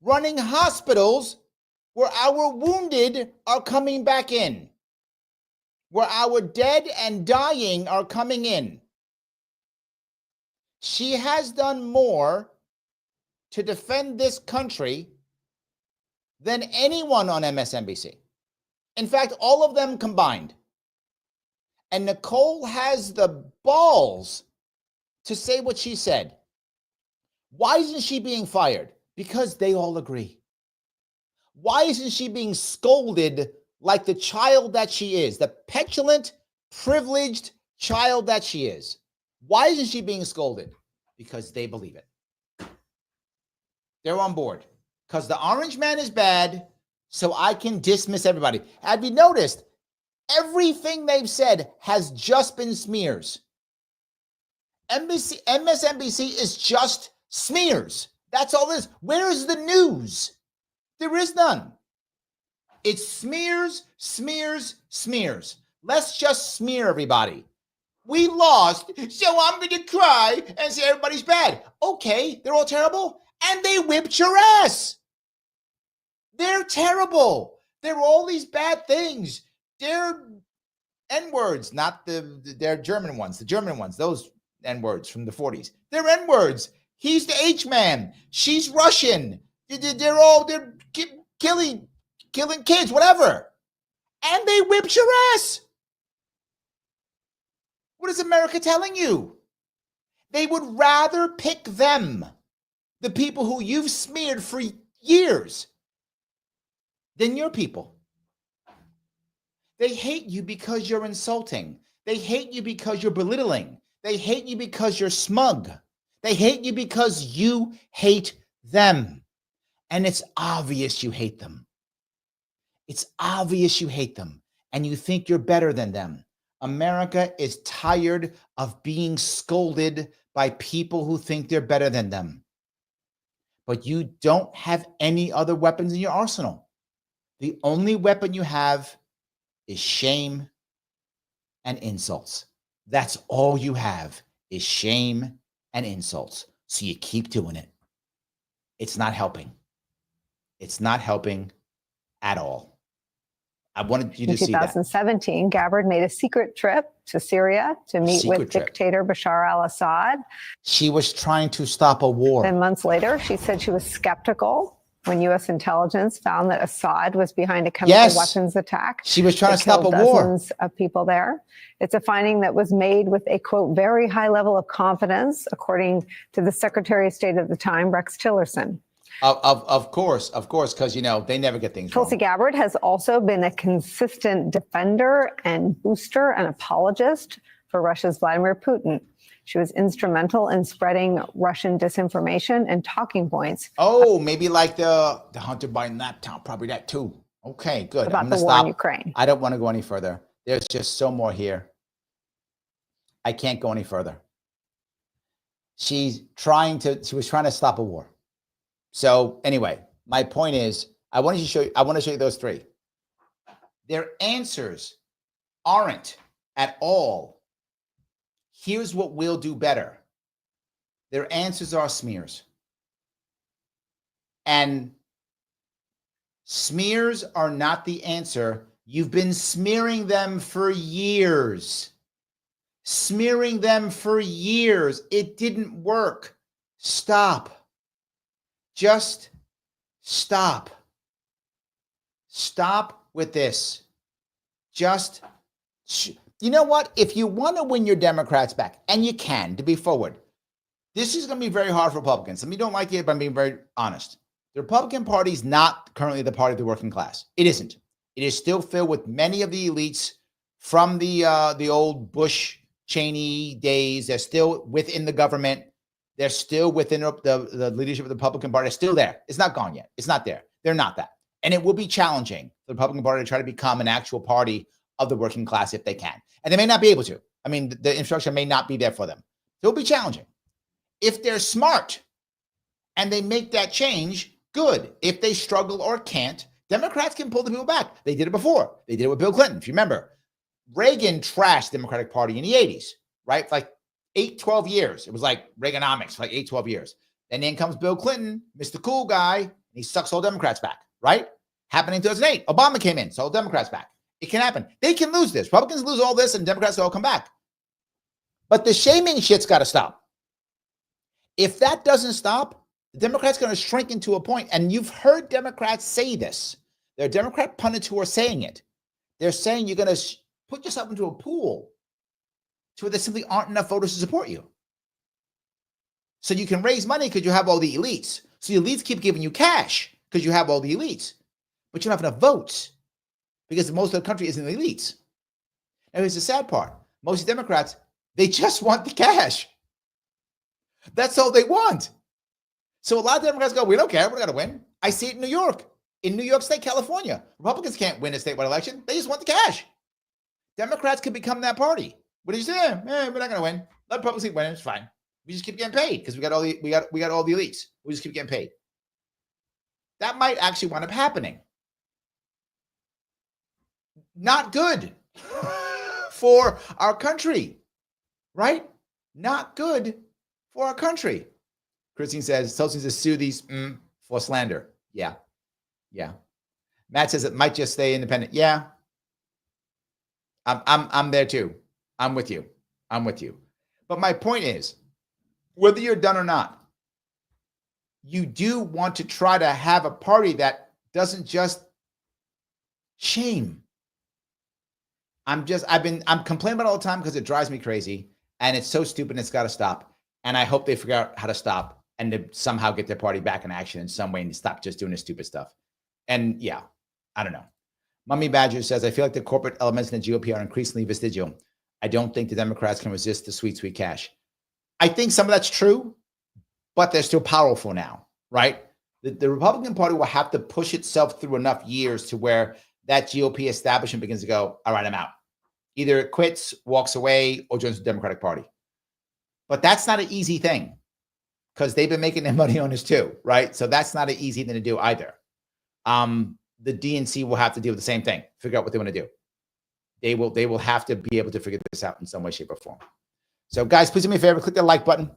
running hospitals where our wounded are coming back in, where our dead and dying are coming in. She has done more to defend this country than anyone on MSNBC. In fact, all of them combined. And Nicole has the balls to say what she said. Why isn't she being fired? Because they all agree. Why isn't she being scolded like the child that she is, the petulant, privileged child that she is? Why isn't she being scolded? Because they believe it. They're on board. Because the orange man is bad, so I can dismiss everybody. Have you noticed? Everything they've said has just been smears. MSNBC is just smears. That's all it is. Where is the news? There is none. It's smears, smears, smears. Let's just smear everybody. We lost, so I'm going to cry and say everybody's bad. Okay, they're all terrible. And they whipped your ass. They're terrible. They're all these bad things. They're N-words, not they're German ones, the German ones, those N-words from the 40s. They're N-words. He's the H-man. She's Russian. They're killing kids, whatever. And they whipped your ass. What is America telling you? They would rather pick them, the people who you've smeared for years, than your people. They hate you because you're insulting. They hate you because you're belittling. They hate you because you're smug. They hate you because you hate them. And it's obvious you hate them. It's obvious you hate them. And you think you're better than them. America is tired of being scolded by people who think they're better than them. But you don't have any other weapons in your arsenal. The only weapon you have is shame and insults. That's all you have is shame and insults. So you keep doing it. It's not helping. It's not helping at all. I wanted you to see that. In 2017, Gabbard made a secret trip to Syria to meet with dictator Bashar al-Assad. She was trying to stop a war. Then months later, she said she was skeptical when U.S. intelligence found that Assad was behind a chemical weapons attack. She was trying to stop a war. Dozens of people there. It's a finding that was made with a, quote, very high level of confidence, according to the Secretary of State at the time, Rex Tillerson. Of course, because, you know, they never get things wrong. Tulsi Gabbard has also been a consistent defender and booster and apologist for Russia's Vladimir Putin. She was instrumental in spreading Russian disinformation and talking points. Oh, maybe like the Hunter Biden laptop, probably that too. Okay, good. About the war in Ukraine. I don't want to go any further. There's just so more here. I can't go any further. She was trying to stop a war. So anyway, my point is, I want to show you those three. Their answers aren't at all, here's what we'll do better. Their answers are smears. And smears are not the answer. You've been smearing them for years. Smearing them for years. It didn't work. Stop. Just stop. Stop with this. Just, you know what? If you want to win your Democrats back, and you can, to be forward, this is going to be very hard for Republicans. Some of you don't like it, but I'm being very honest. The Republican Party is not currently the party of the working class. It isn't. It is still filled with many of the elites from the old Bush Cheney days. They're still within the government. They're still within the leadership of the Republican Party. They're still there. It's not gone yet. It's not there. They're not that. And it will be challenging for the Republican Party to try to become an actual party of the working class if they can. And they may not be able to. I mean, the infrastructure may not be there for them. It'll be challenging. If they're smart and they make that change, good. If they struggle or can't, Democrats can pull the people back. They did it before. They did it with Bill Clinton. If you remember, Reagan trashed the Democratic Party in the 80s, right? For like 12 years. It was like Reaganomics for like 12 years. And then comes Bill Clinton, Mr. Cool Guy, and he sucks all Democrats back, right? Happened in 2008. Obama came in, so all Democrats back. It can happen. They can lose this. Republicans lose all this, and Democrats will all come back. But the shaming shit's got to stop. If that doesn't stop, the Democrats are going to shrink into a point. And you've heard Democrats say this. There are Democrat pundits who are saying it. They're saying you're going to put yourself into a pool to where there simply aren't enough voters to support you. So you can raise money because you have all the elites. So the elites keep giving you cash because you have all the elites. But you don't have enough votes because most of the country isn't elites. And here's the sad part. Most Democrats, they just want the cash. That's all they want. So a lot of Democrats go, we don't care. We're going to win. I see it in New York. In New York State, California, Republicans can't win a statewide election. They just want the cash. Democrats could become that party. What do you say? We're not going to win. Let Republicans keep winning. It's fine. We just keep getting paid because we got all the elites. We just keep getting paid. That might actually wind up happening. Not good for our country, right? Not good for our country. Christine says, Tulsi says, sue these for slander. Yeah. Matt says it might just stay independent. Yeah. I'm there too. I'm with you. But my point is, whether you're done or not, you do want to try to have a party that doesn't just shame. I'm complaining about it all the time because it drives me crazy and it's so stupid and it's got to stop. And I hope they figure out how to stop and to somehow get their party back in action in some way and stop just doing this stupid stuff. And yeah, I don't know. Mummy Badger says, I feel like the corporate elements in the GOP are increasingly vestigial. I don't think the Democrats can resist the sweet, sweet cash. I think some of that's true, but they're still powerful now, right? The Republican Party will have to push itself through enough years to where that GOP establishment begins to go, all right, I'm out. Either it quits, walks away, or joins the Democratic Party. But that's not an easy thing because they've been making their money on this too, right? So that's not an easy thing to do either. The DNC will have to deal with the same thing, figure out what they want to do. They will have to be able to figure this out in some way, shape, or form. So guys, please do me a favor, click the like button,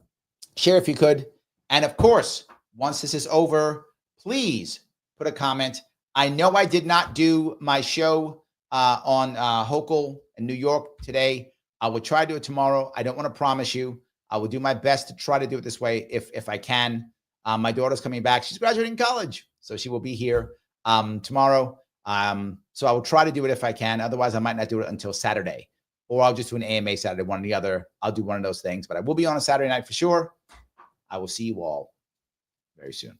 share if you could. And of course, once this is over, please put a comment. I know I did not do my show on Hochul in New York today. I will try to do it tomorrow. I don't want to promise you. I will do my best to try to do it this way if I can. My daughter's coming back. She's graduating college, so she will be here tomorrow. So I will try to do it if I can. Otherwise, I might not do it until Saturday. Or I'll just do an AMA Saturday, one or the other. I'll do one of those things. But I will be on a Saturday night for sure. I will see you all very soon.